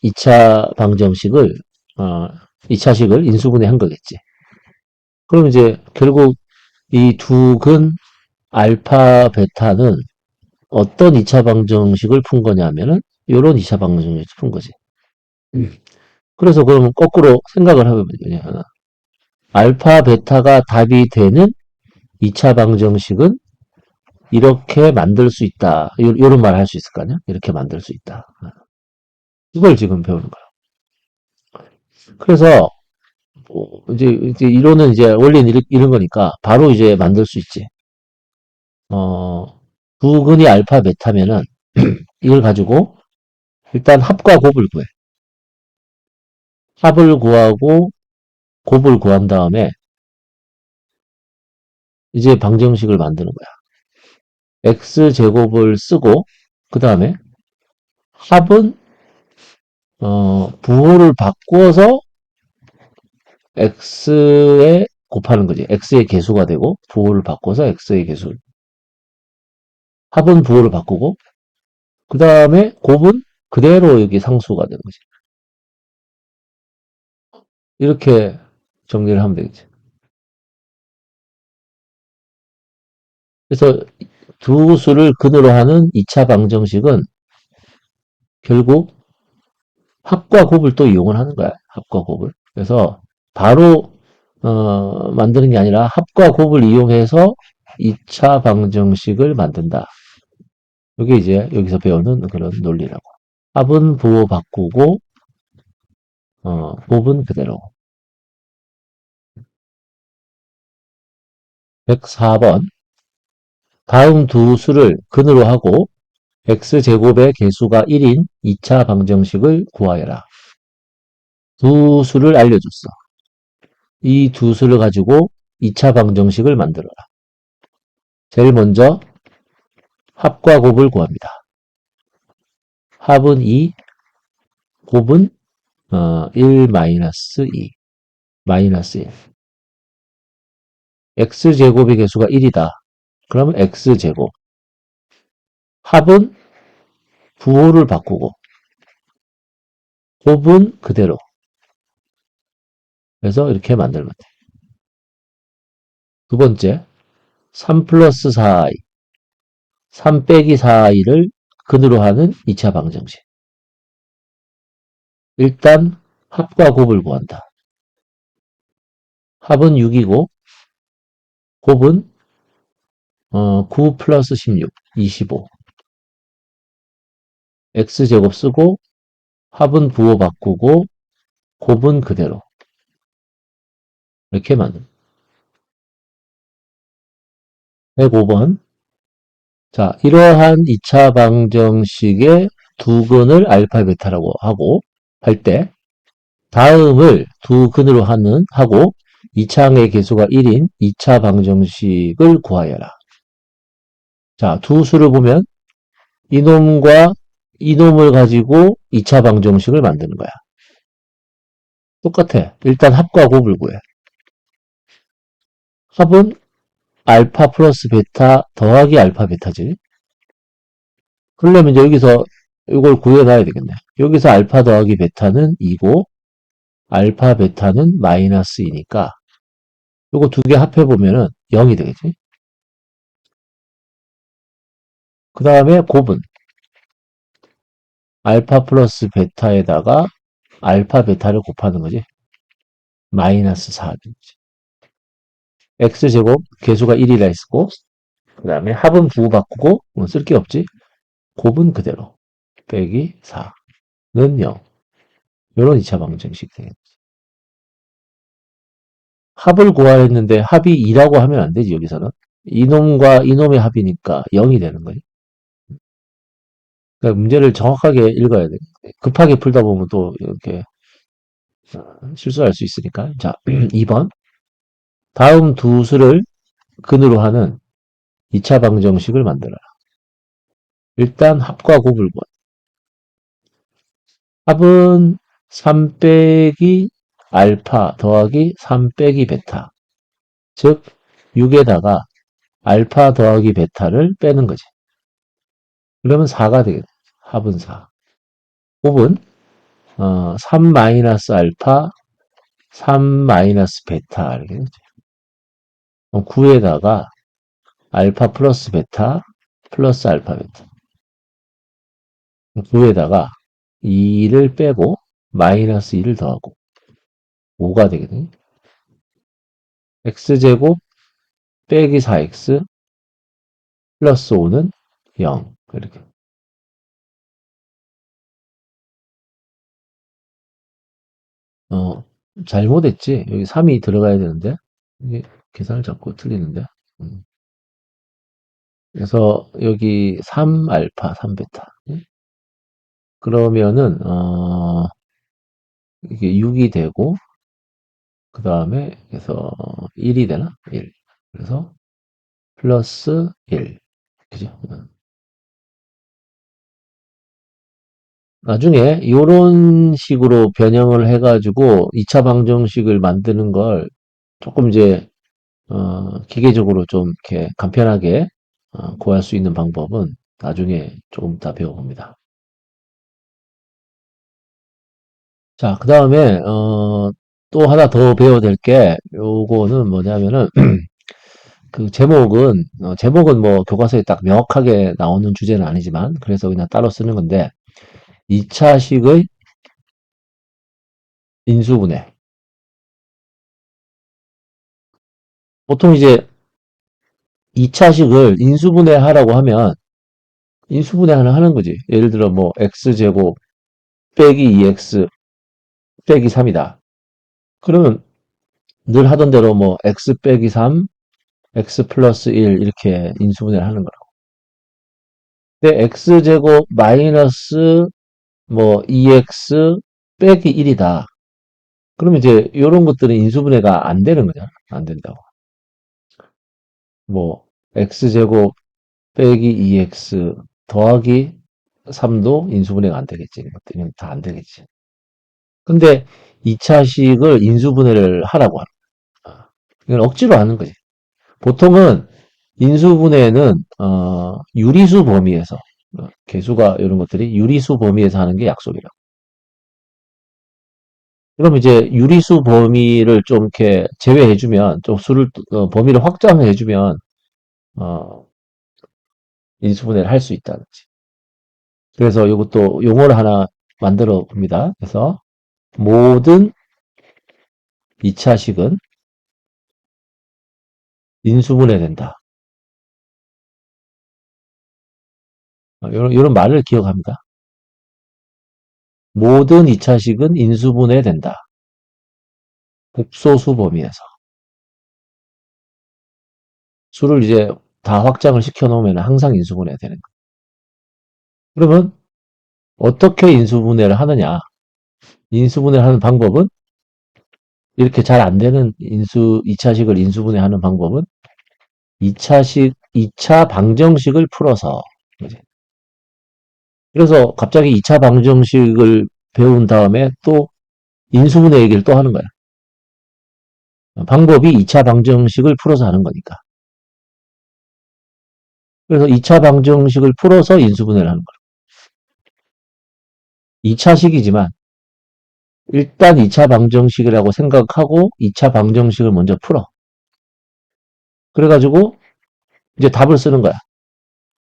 [SPEAKER 1] 2차 방정식을, 어, 2차식을 인수분해 한 거겠지. 그럼 이제 결국 이 두 근 알파 베타는 어떤 2차 방정식을 푼 거냐면은 요런 2차 방정식을 푼 거지. 그래서 그러면 거꾸로 생각을 하면 뭐냐. 알파 베타가 답이 되는 2차 방정식은 이렇게 만들 수 있다. 요런 말 할 수 있을 거 아니야? 이렇게 만들 수 있다. 이걸 지금 배우는 거야. 그래서 이제 이론은 이제 원리는 이런 거니까 바로 이제 만들 수 있지. 부근이 알파 베타면은 이걸 가지고 일단 합과 곱을 구해. 합을 구하고 곱을 구한 다음에 이제 방정식을 만드는 거야. x제곱을 쓰고 그 다음에 합은 부호를 바꾸어서 x에 곱하는 거지. x의 개수가 되고 부호를 바꿔서 x의 개수. 합은 부호를 바꾸고 그 다음에 곱은 그대로 여기 상수가 되는 거지. 이렇게 정리를 하면 되겠지. 그래서 두 수를 근으로 하는 2차 방정식은 결국 합과 곱을 또 이용을 하는 거야. 합과 곱을. 그래서 바로 만드는 게 아니라 합과 곱을 이용해서 2차 방정식을 만든다. 이게 이제 여기서 배우는 그런 논리라고. 합은 부호 바꾸고 곱은 그대로. 104번 다음 두 수를 근으로 하고 x제곱의 개수가 1인 2차 방정식을 구하여라. 두 수를 알려줬어. 이 두 수를 가지고 2차 방정식을 만들어라. 제일 먼저 합과 곱을 구합니다. 합은 2, 곱은 1 마이너스 2, 마이너스 1. x제곱의 개수가 1이다. 그러면 x제곱. 합은 부호를 바꾸고 곱은 그대로. 그래서 이렇게 만들면 돼. 두 번째, 3 플러스 4i, 3 빼기 4i를 근으로 하는 2차 방정식. 일단 합과 곱을 구한다. 합은 6이고 곱은 9 플러스 16, 25. x제곱 쓰고 합은 부호 바꾸고 곱은 그대로. 이렇게 만듭니다. 105번. 자, 이러한 2차 방정식의 두 근을 알파, 베타라고 하고 할 때 다음을 두 근으로 하고 2차항의 개수가 1인 2차 방정식을 구하여라. 자, 두 수를 보면 이놈과 이놈을 가지고 2차 방정식을 만드는 거야. 똑같아. 일단 합과 곱을 구해. 합은 알파 플러스 베타 더하기 알파 베타지. 그러려면 이제 여기서 이걸 구해놔야 되겠네. 여기서 알파 더하기 베타는 2고 알파 베타는 마이너스 2니까 요거 두 개 합해보면은 0이 되겠지. 그 다음에 곱은 알파 플러스 베타에다가 알파 베타를 곱하는 거지. 마이너스 4. x제곱 개수가 1이라 했고 그 다음에 합은 부호 바꾸고 쓸 게 없지. 곱은 그대로 빼기 4는 0. 요런 2차 방정식이 되겠지. 합을 구하려 했는데 합이 2라고 하면 안 되지. 여기서는 이놈과 이놈의 합이니까 0이 되는 거지. 그러니까 문제를 정확하게 읽어야 돼. 급하게 풀다 보면 또 이렇게 실수할 수 있으니까. 자, 2번. 다음 두 수를 근으로 하는 2차 방정식을 만들어라. 일단 합과 곱을 구하. 합은 3 빼기 알파 더하기 3 빼기 베타. 즉 6에다가 알파 더하기 베타를 빼는 거지. 그러면 4가 되겠다. 합은 4. 곱은 3 마이너스 알파 3 마이너스 베타 이렇게 되죠. 9에다가 알파 플러스 베타 플러스 알파 베타. 9에다가 2를 빼고 마이너스 2를 더하고 5가 되거든요. x제곱 빼기 4x 플러스 5는 0. 이렇게. 어, 잘못했지. 여기 3이 들어가야 되는데 이게 계산을 자꾸 틀리는데. 그래서 여기 3알파, 3베타. 그러면은 이게 6이 되고 그 다음에 그래서 1이 되나? 1. 그래서 플러스 1. 그죠? 나중에 이런 식으로 변형을 해가지고 2차 방정식을 만드는 걸 조금 이제 기계적으로 좀 이렇게 간편하게 구할 수 있는 방법은 나중에 조금 더 배워봅니다. 자, 그 다음에 또 하나 더 배워야 될 게 요거는 뭐냐면은 그 제목은 뭐 교과서에 딱 명확하게 나오는 주제는 아니지만 그래서 그냥 따로 쓰는 건데 2차식의 인수분해. 보통 이제 2차식을 인수분해하라고 하면 인수분해를 하는 거지. 예를 들어 뭐 x제곱 빼기 2x 빼기 3이다. 그러면 늘 하던 대로 뭐 x 빼기 3, x 플러스 1 이렇게 인수분해를 하는 거라고. 근데 x제곱 마이너스 뭐 2x 빼기 1이다. 그러면 이제 이런 것들은 인수분해가 안 되는 거잖아. 안 된다고. 뭐 x제곱 빼기 2x 더하기 3도 인수분해가 안 되겠지. 이건 다 안 되겠지. 근데 2차식을 인수분해를 하라고 합니다. 이건 억지로 하는 거지. 보통은 인수분해는 유리수 범위에서 개수가 이런 것들이 유리수 범위에서 하는 게 약속이라고. 그럼 이제 유리수 범위를 좀 이렇게 제외해주면 좀 수를 범위를 확장해주면 어, 인수분해를 할 수 있다는 거지. 그래서 이것도 용어를 하나 만들어 봅니다. 그래서 모든 2차식은 인수분해 된다. 이런 말을 기억합니다. 모든 2차식은 인수분해 된다. 복소수 범위에서. 수를 이제 다 확장을 시켜 놓으면 항상 인수분해가 되는 거예요. 그러면 어떻게 인수분해를 하느냐? 인수분해를 하는 방법은 이렇게 잘 안 되는 2차식을 인수분해하는 방법은 2차 방정식을 풀어서. 그래서 갑자기 2차 방정식을 배운 다음에 또 인수분해 얘기를 또 하는 거야. 방법이 2차 방정식을 풀어서 하는 거니까. 그래서 2차 방정식을 풀어서 인수분해를 하는 거야. 2차식이지만 일단 2차 방정식이라고 생각하고 2차 방정식을 먼저 풀어. 그래가지고 이제 답을 쓰는 거야.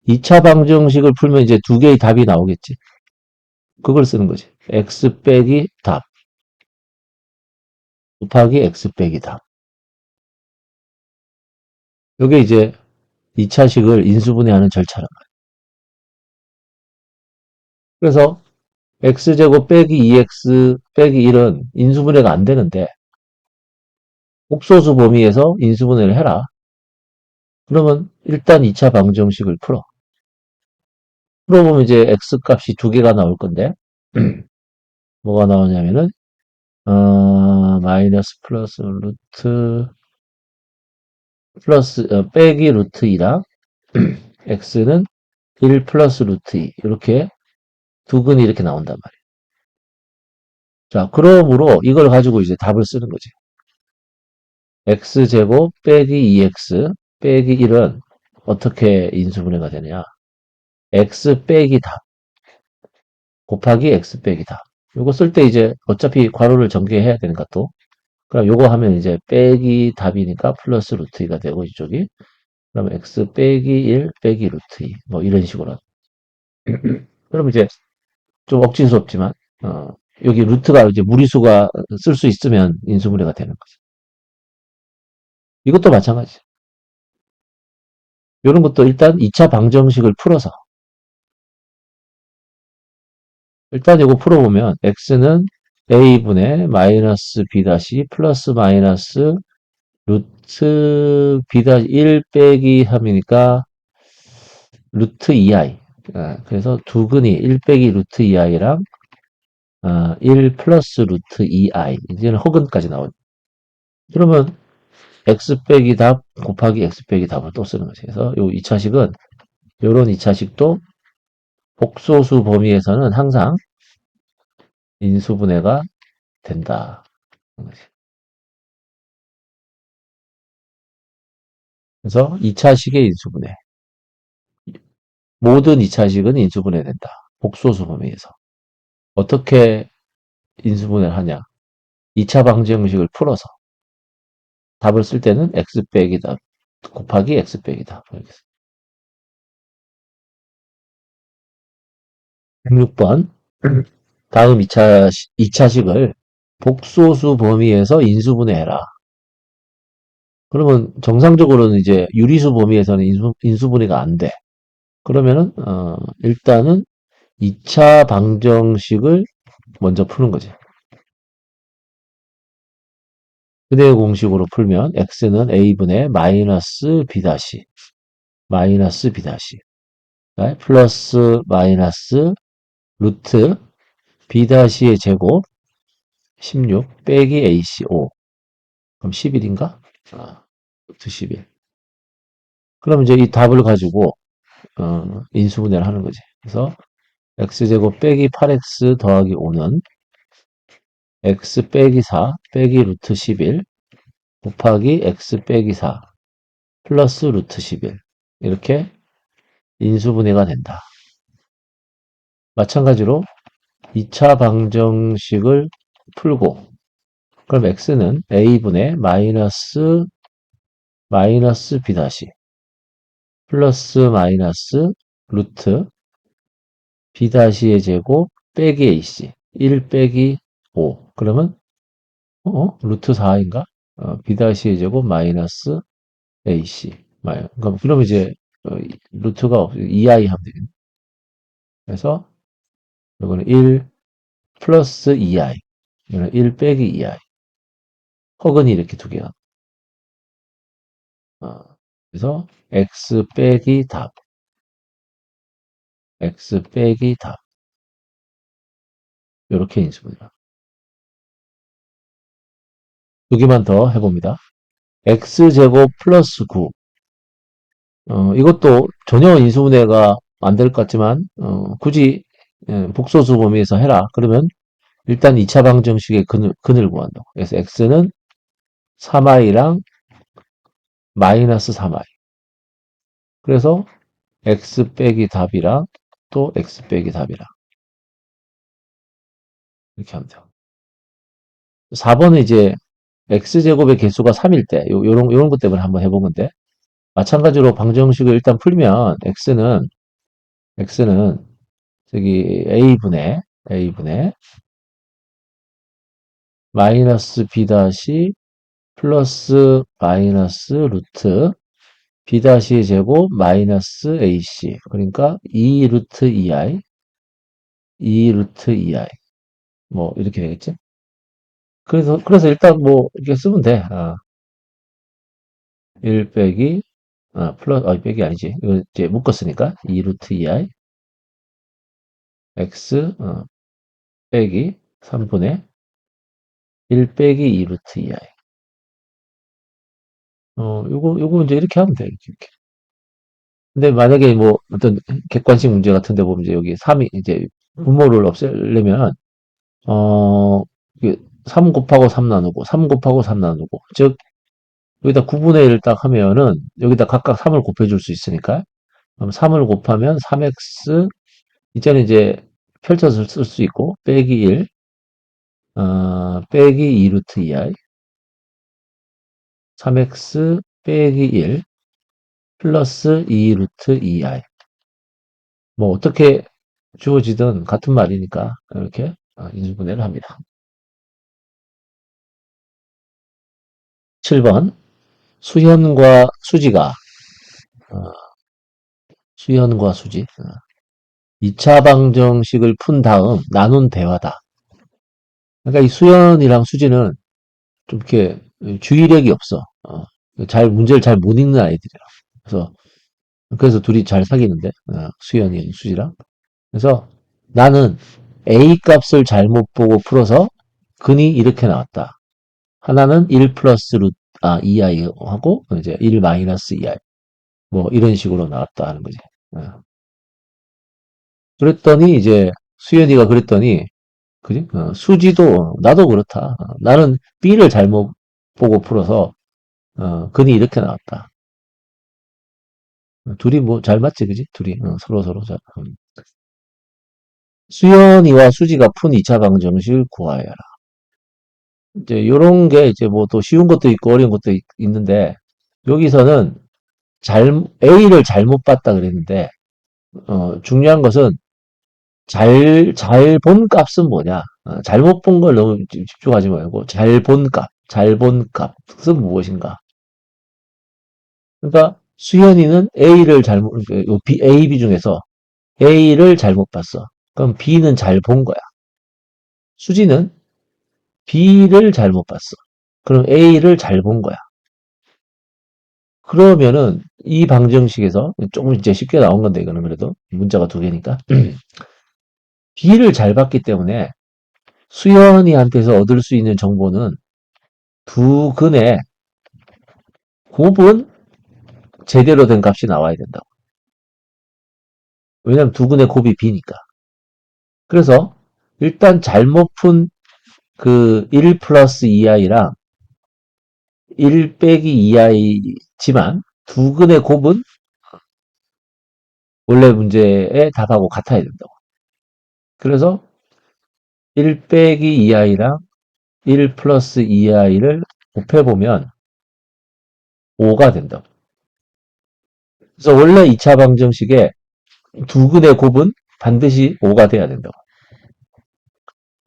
[SPEAKER 1] 2차 방정식을 풀면 이제 두 개의 답이 나오겠지. 그걸 쓰는 거지. x 빼기 답 곱하기 x 빼기 답. 이게 이제 2차식을 인수분해하는 절차란 말이야. 그래서 x제곱 빼기 2x 빼기 1은 인수분해가 안 되는데 복소수 범위에서 인수분해를 해라. 그러면 일단 2차 방정식을 풀어. 풀어보면 이제 x 값이 두 개가 나올 건데 뭐가 나오냐면은 마이너스 플러스 루트 플러스 빼기 루트 2랑 x는 1 플러스 루트 2 이렇게 두 근이 이렇게 나온단 말이에요. 자, 그러므로 이걸 가지고 이제 답을 쓰는 거지. x제곱 빼기 2x 빼기 1은 어떻게 인수분해가 되냐? x 빼기 답 곱하기 x 빼기 답. 요거 쓸 때 이제 어차피 괄호를 전개해야 되니까 또. 그럼 요거 하면 이제 빼기 답이니까 플러스 루트 2가 되고 이쪽이. 그러면 x 빼기 1 빼기 루트 2. 뭐 이런 식으로. 그럼 이제 좀 억지스럽지만 여기 루트가 이제 무리수가 쓸 수 있으면 인수분해가 되는 거죠. 이것도 마찬가지. 이런 것도 일단 2차 방정식을 풀어서 일단 이거 풀어보면 x는 a분의 마이너스 b 다시 플러스 마이너스 루트 b 다시 1 빼기 3이니까 루트 2i. 그래서 두 근이 1 빼기 루트 2i랑 1 플러스 루트 2i. 이제는 허근까지 나오죠. 그러면 x 빼기 답 곱하기 x 빼기 답을 또 쓰는 거지. 그래서 요 2차식은 요런 2차식도 복소수 범위에서는 항상 인수분해가 된다. 그래서 2차식의 인수분해. 모든 2차식은 인수분해 된다. 복소수 범위에서. 어떻게 인수분해를 하냐? 2차 방정식을 풀어서 답을 쓸 때는 x 빼기 답 곱하기 x 빼기 답. 106번. 다음 2차식을 복소수 범위에서 인수분해해라. 그러면 정상적으로는 이제 유리수 범위에서는 인수분해가 안 돼. 그러면은 일단은 2차 방정식을 먼저 푸는 거지. 그대의 공식으로 풀면 x는 a분의 마이너스 b 다시 마이너스 b 다시 플러스 마이너스 루트 b 다시의 제곱 16 빼기 ac 5 그럼 11인가? 루트 11 그럼 이제 이 답을 가지고 인수분해를 하는 거지. 그래서 x제곱 빼기 8x 더하기 5는 x 빼기 4 빼기 루트 11 곱하기 x 빼기 4 플러스 루트 11 이렇게 인수분해가 된다. 마찬가지로 2차 방정식을 풀고 그럼 x는 a분의 마이너스 b 다시 플러스 마이너스 루트 b 다시의 제곱 빼기 ac 1 빼기 5 그러면 루트 4인가? b 다시의 제곱 마이너스 ac 그럼 이제 루트가 없 2i 하면 되겠네. 그래서 이거는 1 플러스 2i 이거는 1 빼기 2i 허근이 이렇게 두 개가 그래서 x 빼기 답 이렇게 인수분해다. 두 개만 더 해봅니다. x제곱 플러스 9 이것도 전혀 인수분해가 안 될 것 같지만 굳이 복소수 범위에서 해라. 그러면 일단 2차 방정식의 근을 구한다고. 그래서 x는 3i랑 마이너스 3i. 그래서 x 빼기 답이랑 또 x 빼기 답이랑 이렇게 하면 돼요. 4번은 이제 x제곱의 개수가 3일 때 요런 것 때문에 한번 해본 건데 마찬가지로 방정식을 일단 풀면 x는 저기 a분의 마이너스 b 다시 플러스 마이너스 루트 b 다시 제곱 마이너스 ac 그러니까 2 루트 2i 뭐 이렇게 되겠지? 그래서 일단 뭐 이렇게 쓰면 돼. 1 빼기 플러스 빼기 아니지. 이거 이제 묶었으니까 2 루트 2i x 빼기 3분의 1 빼기 2 루트 2i 요거 이제 이렇게 하면 돼. 이렇게. 근데 만약에 뭐 어떤 객관식 문제 같은 데 보면 이제 여기 3이 이제 분모를 없애려면 어 3 곱하고 3 나누고 3 곱하고 3 나누고 즉 여기다 9분의 1을 딱 하면은 여기다 각각 3을 곱해줄 수 있으니까 그럼 3을 곱하면 3x 이제는 이제 펼쳐서 쓸 수 있고 빼기 1 빼기 2 루트 2i 3x 빼기 1 플러스 2 루트 2i 뭐 어떻게 주어지든 같은 말이니까 이렇게 인수분해를 합니다. 7번 수현과 수지가 어, 수현과 수지 2차 방정식을 푼 다음 나눈 대화다. 그러니까 이 수현이랑 수지는 좀 이렇게 주의력이 없어. 문제를 잘 못 읽는 아이들이야. 그래서 둘이 잘 사귀는데 수현이랑 수지랑. 그래서 나는 A 값을 잘못 보고 풀어서 근이 이렇게 나왔다. 하나는 1 플러스 2i 하고 이제 1 마이너스 2i 뭐 이런 식으로 나왔다 하는 거지. 그랬더니 이제 수현이가 그랬더니 그지? 수지도 나도 그렇다. 나는 B를 잘못 보고 풀어서 근이 이렇게 나왔다. 둘이 뭐 잘 맞지, 그지? 둘이 서로 잘. 수연이와 수지가 푼 2차 방정식을 구하여라. 이제 요런 게 이제 뭐 또 쉬운 것도 있고 어려운 것도 있는데 여기서는 A를 잘못 봤다 그랬는데 중요한 것은 잘 본 값은 뭐냐? 잘못 본 걸 너무 집중하지 말고 잘 본 값은 무엇인가? 그러니까 수현이는 A, B 중에서 A를 잘못 봤어. 그럼 B는 잘 본 거야. 수지는 B를 잘못 봤어. 그럼 A를 잘 본 거야. 그러면은 이 방정식에서 조금 이제 쉽게 나온 건데 이거는 그래도 문자가 두 개니까 B를 잘 봤기 때문에 수연이한테서 얻을 수 있는 정보는 두 근의 곱은 제대로 된 값이 나와야 된다고. 왜냐면 두근의 곱이 b니까. 그래서 일단 잘못 푼 그 1 플러스 2i랑 1 빼기 2i지만 두근의 곱은 원래 문제의 답하고 같아야 된다고. 그래서 1 빼기 2i랑 1 플러스 2i를 곱해보면 5가 된다고. 그래서 원래 2차 방정식에 두근의 곱은 반드시 5가 돼야 된다고.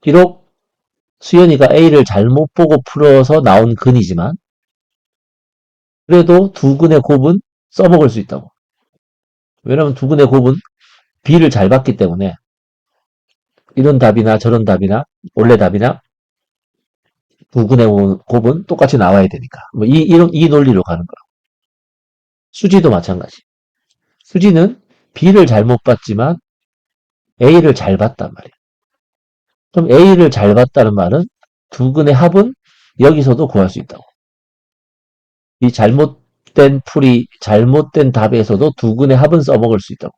[SPEAKER 1] 비록 수연이가 A를 잘못 보고 풀어서 나온 근이지만 그래도 두근의 곱은 써먹을 수 있다고. 왜냐면 두근의 곱은 B를 잘 봤기 때문에 이런 답이나 저런 답이나 원래 답이나 두근의 곱은 똑같이 나와야 되니까. 뭐 이 논리로 가는 거야. 수지도 마찬가지. 수지는 B를 잘못 봤지만 A를 잘 봤단 말이야. 그럼 A를 잘 봤다는 말은 두근의 합은 여기서도 구할 수 있다고. 이 잘못된 풀이, 잘못된 답에서도 두근의 합은 써먹을 수 있다고.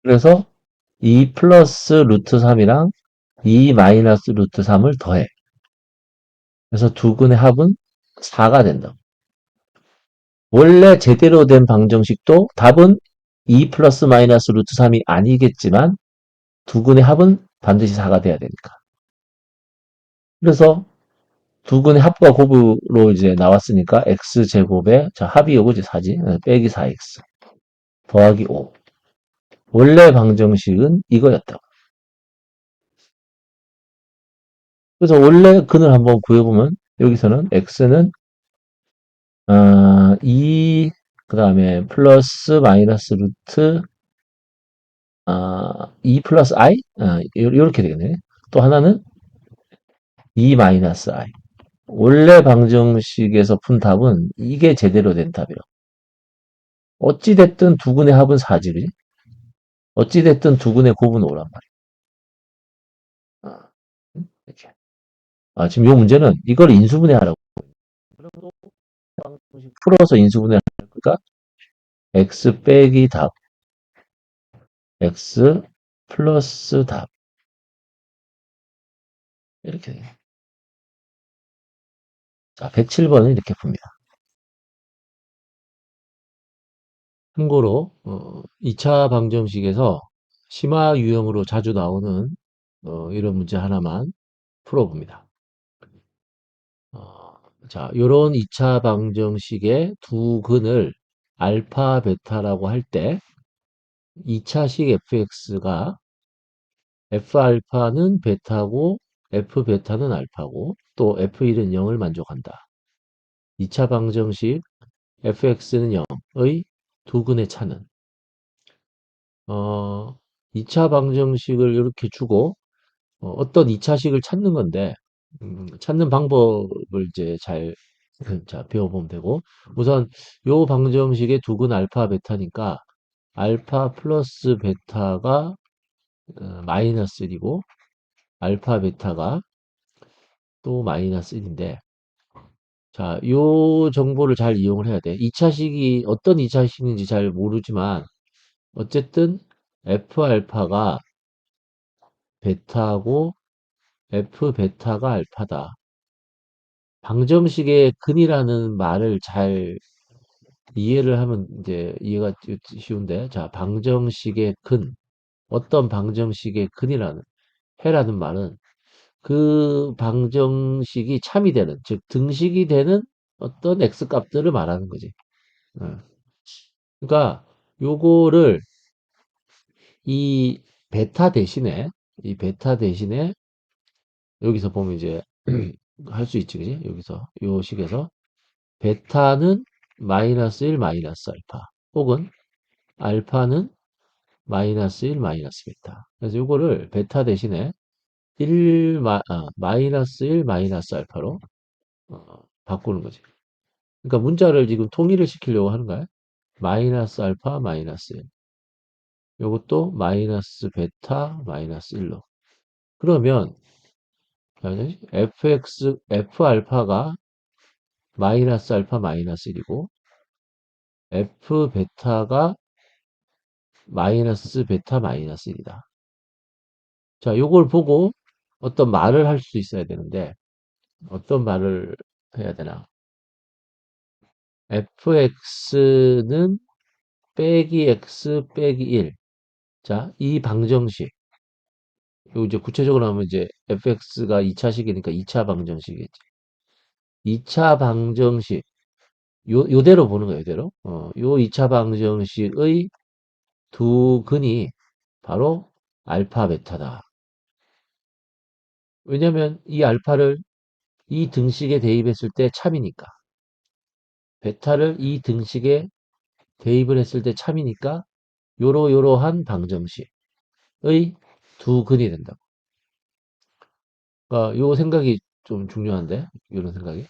[SPEAKER 1] 그래서 2 플러스 루트 3이랑 2 마이너스 루트 3을 더해. 그래서 두근의 합은 4가 된다. 원래 제대로 된 방정식도 답은 2 플러스 마이너스 루트 3이 아니겠지만 두근의 합은 반드시 4가 돼야 되니까. 그래서 두근의 합과 곱으로 이제 나왔으니까 x제곱에 자 합이 요거지 4지 빼기 4x 더하기 5 원래 방정식은 이거였다고. 그래서 원래 근을 한번 구해보면 여기서는 x는 2 그다음에 플러스 마이너스 루트 2 플러스 i 이렇게 되겠네. 또 하나는 2 마이너스 i. 원래 방정식에서 푼 답은 이게 제대로 된 답이라고. 어찌됐든 두근의 합은 4지, 그지? 어찌됐든 두근의 곱은 5란 말이야. 이렇게. 지금 이 문제는 이걸 인수분해하라고. 풀어서 인수분해할 거니까 x 빼기 답, x 플러스 답. 이렇게 돼요. 자, 107번은 이렇게 풉니다. 참고로 2차 방정식에서 심화 유형으로 자주 나오는 이런 문제 하나만 풀어봅니다. 어, 자, 요런 2차 방정식의 두 근을 알파, 베타라고 할 때 2차식 fx가 f알파는 베타고 f베타는 알파고 또 f1은 0을 만족한다. 2차 방정식 fx는 0의 두 근의 차는 2차 방정식을 이렇게 주고 떤 2차식을 찾는 건데 찾는 방법을 이제 잘 자, 배워보면 되고 우선 요 방정식의 두 근 알파 베타니까 알파 플러스 베타가 마이너스 1이고 알파 베타가 또 마이너스 1인데 자, 요 정보를 잘 이용을 해야 돼. 2차식이 어떤 2차식인지 잘 모르지만 어쨌든 F 알파가 베타고 F 베타가 알파다. 방정식의 근이라는 말을 잘 이해를 하면 이제 이해가 쉬운데 자, 방정식의 근 어떤 방정식의 근이라는 해라는 말은 그 방정식이 참이 되는 즉 등식이 되는 어떤 x 값들을 말하는 거지. 어. 그러니까 요거를 이 베타 대신에 이 베타 대신에 여기서 보면 이제 할 수 있지, 그지? 여기서 요 식에서 베타는 마이너스 1 마이너스 알파 혹은 알파는 마이너스 1 마이너스 베타. 그래서 요거를 베타 대신에 마이너스 1 마이너스 알파로 바꾸는 거지. 그러니까 문자를 지금 통일을 시키려고 하는 거야. 마이너스 알파 마이너스 1. 요것도 마이너스 베타 마이너스 1로. 그러면 fx f 알파가 마이너스 알파 마이너스 1이고 F 베타가 마이너스 베타 마이너스 1이다. 자, 요걸 보고 어떤 말을 할 수 있어야 되는데 어떤 말을 해야 되나? fx는 빼기 x 빼기 1. 자, 이 방정식. 요 이제 구체적으로 하면 이제 fx가 2차식이니까 2차 방정식이겠지. 2차 방정식. 요대로 보는 거예요, 요대로. 요 2차 방정식의 두 근이 바로 알파 베타다. 왜냐면 이 알파를 이 등식에 대입했을 때 참이니까. 베타를 이 등식에 대입을 했을 때 참이니까 요러요러한 방정식의 두 근이 된다고. 그러니까 요 생각이 좀 중요한데, 이런 생각이.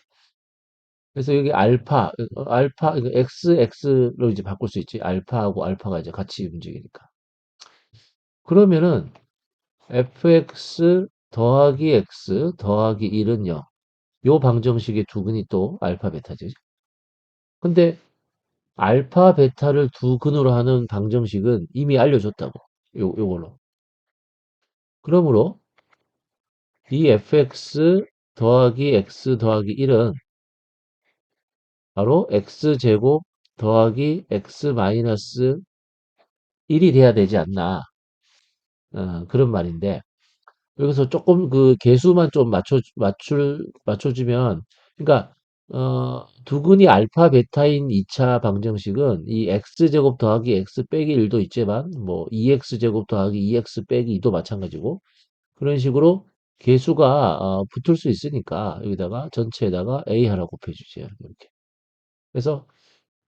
[SPEAKER 1] 그래서 여기 알파, 이거 x로 이제 바꿀 수 있지. 알파하고 알파가 이제 같이 움직이니까. 그러면은 fx 더하기 x 더하기 1은 0. 요 방정식의 두 근이 또 알파 베타지. 근데 알파 베타를 두 근으로 하는 방정식은 이미 알려줬다고. 요걸로. 그러므로 이 fx 더하기 x 더하기 1은 바로 x제곱 더하기 x 마이너스 1이 돼야 되지 않나. 그런 말인데, 여기서 조금 그 개수만 좀 맞춰주면, 그러니까, 두근이 알파 베타인 2차 방정식은 이 x제곱 더하기 x 빼기 1도 있지만, 뭐, 2x제곱 더하기 2x 빼기 2도 마찬가지고, 그런 식으로 개수가 붙을 수 있으니까, 여기다가 전체에다가 a 하나 곱해주지. 이렇게. 그래서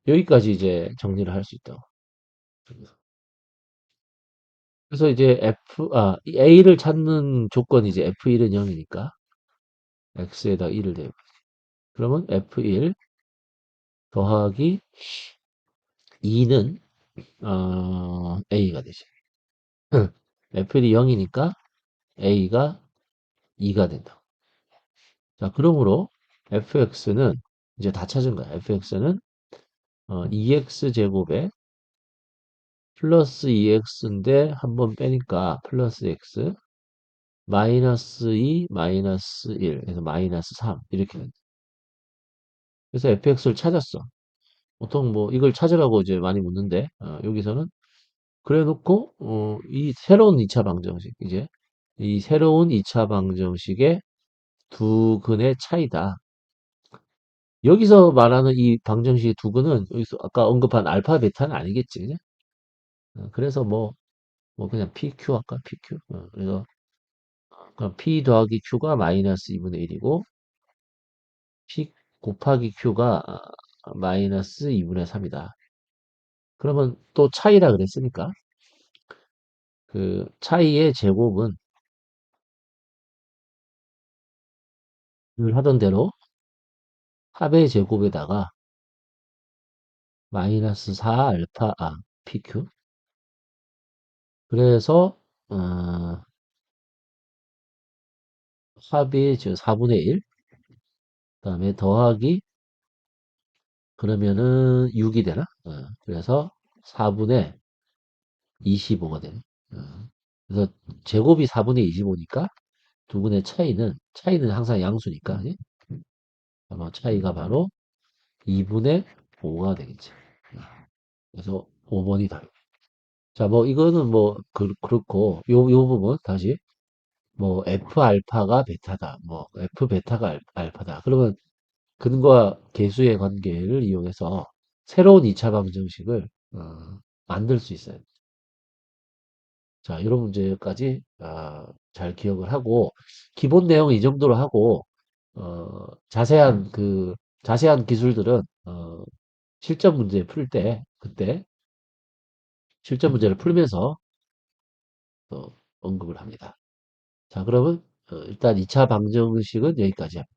[SPEAKER 1] 여기까지 이제 정리를 할 수 있다고. 그래서 이제 이 A를 찾는 조건이 이제 F1은 0이니까 X에다 1을 대고. 그러면 F1 더하기 2는, A가 되죠. F1이 0이니까 A가 2가 된다. 자, 그러므로 fx는 이제 다 찾은 거야. fx는 2x 제곱에 플러스 2x인데 한 번 빼니까 플러스 x 마이너스 2 마이너스 1 그래서 마이너스 3 이렇게 된다. 그래서 fx를 찾았어. 보통 뭐 이걸 찾으라고 이제 많이 묻는데 여기서는 그래 놓고 이 새로운 2차 방정식 이제 이 새로운 2차 방정식의 두 근의 차이다. 여기서 말하는 이 방정식의 두 근은 여기서 아까 언급한 알파 베타는 아니겠지. 그냥? 그래서 뭐 그냥 PQ 할까? PQ. 그래서 그럼 P 더하기 Q가 마이너스 2분의 1이고 P 곱하기 Q가 마이너스 2분의 3이다. 그러면 또 차이라 그랬으니까 그 차이의 제곱은 늘 하던 대로 합의 제곱에다가 마이너스 4 알파 PQ 그래서 합의 즉 4분의 1 그다음에 더하기 그러면은 6이 되나? 그래서 4분의 25가 되네. 그래서 제곱이 4분의 25니까 두 분의 차이는 항상 양수니까 예? 아마 차이가 바로 2분의 5가 되겠죠. 그래서 5번이 답. 자, 뭐 이거는 뭐 그렇고 요 부분 다시 뭐 F 알파가 베타다. 뭐 F 베타가 알파다. 그러면 근과 계수의 관계를 이용해서 새로운 2차 방정식을 만들 수 있어요. 자, 이런 문제까지 잘 기억을 하고 기본 내용은 이 정도로 하고 자세한 기술들은 실전 문제 풀 때 그때 실전 문제를 풀면서 언급을 합니다. 자, 그러면 일단 2차 방정식은 여기까지 합니다.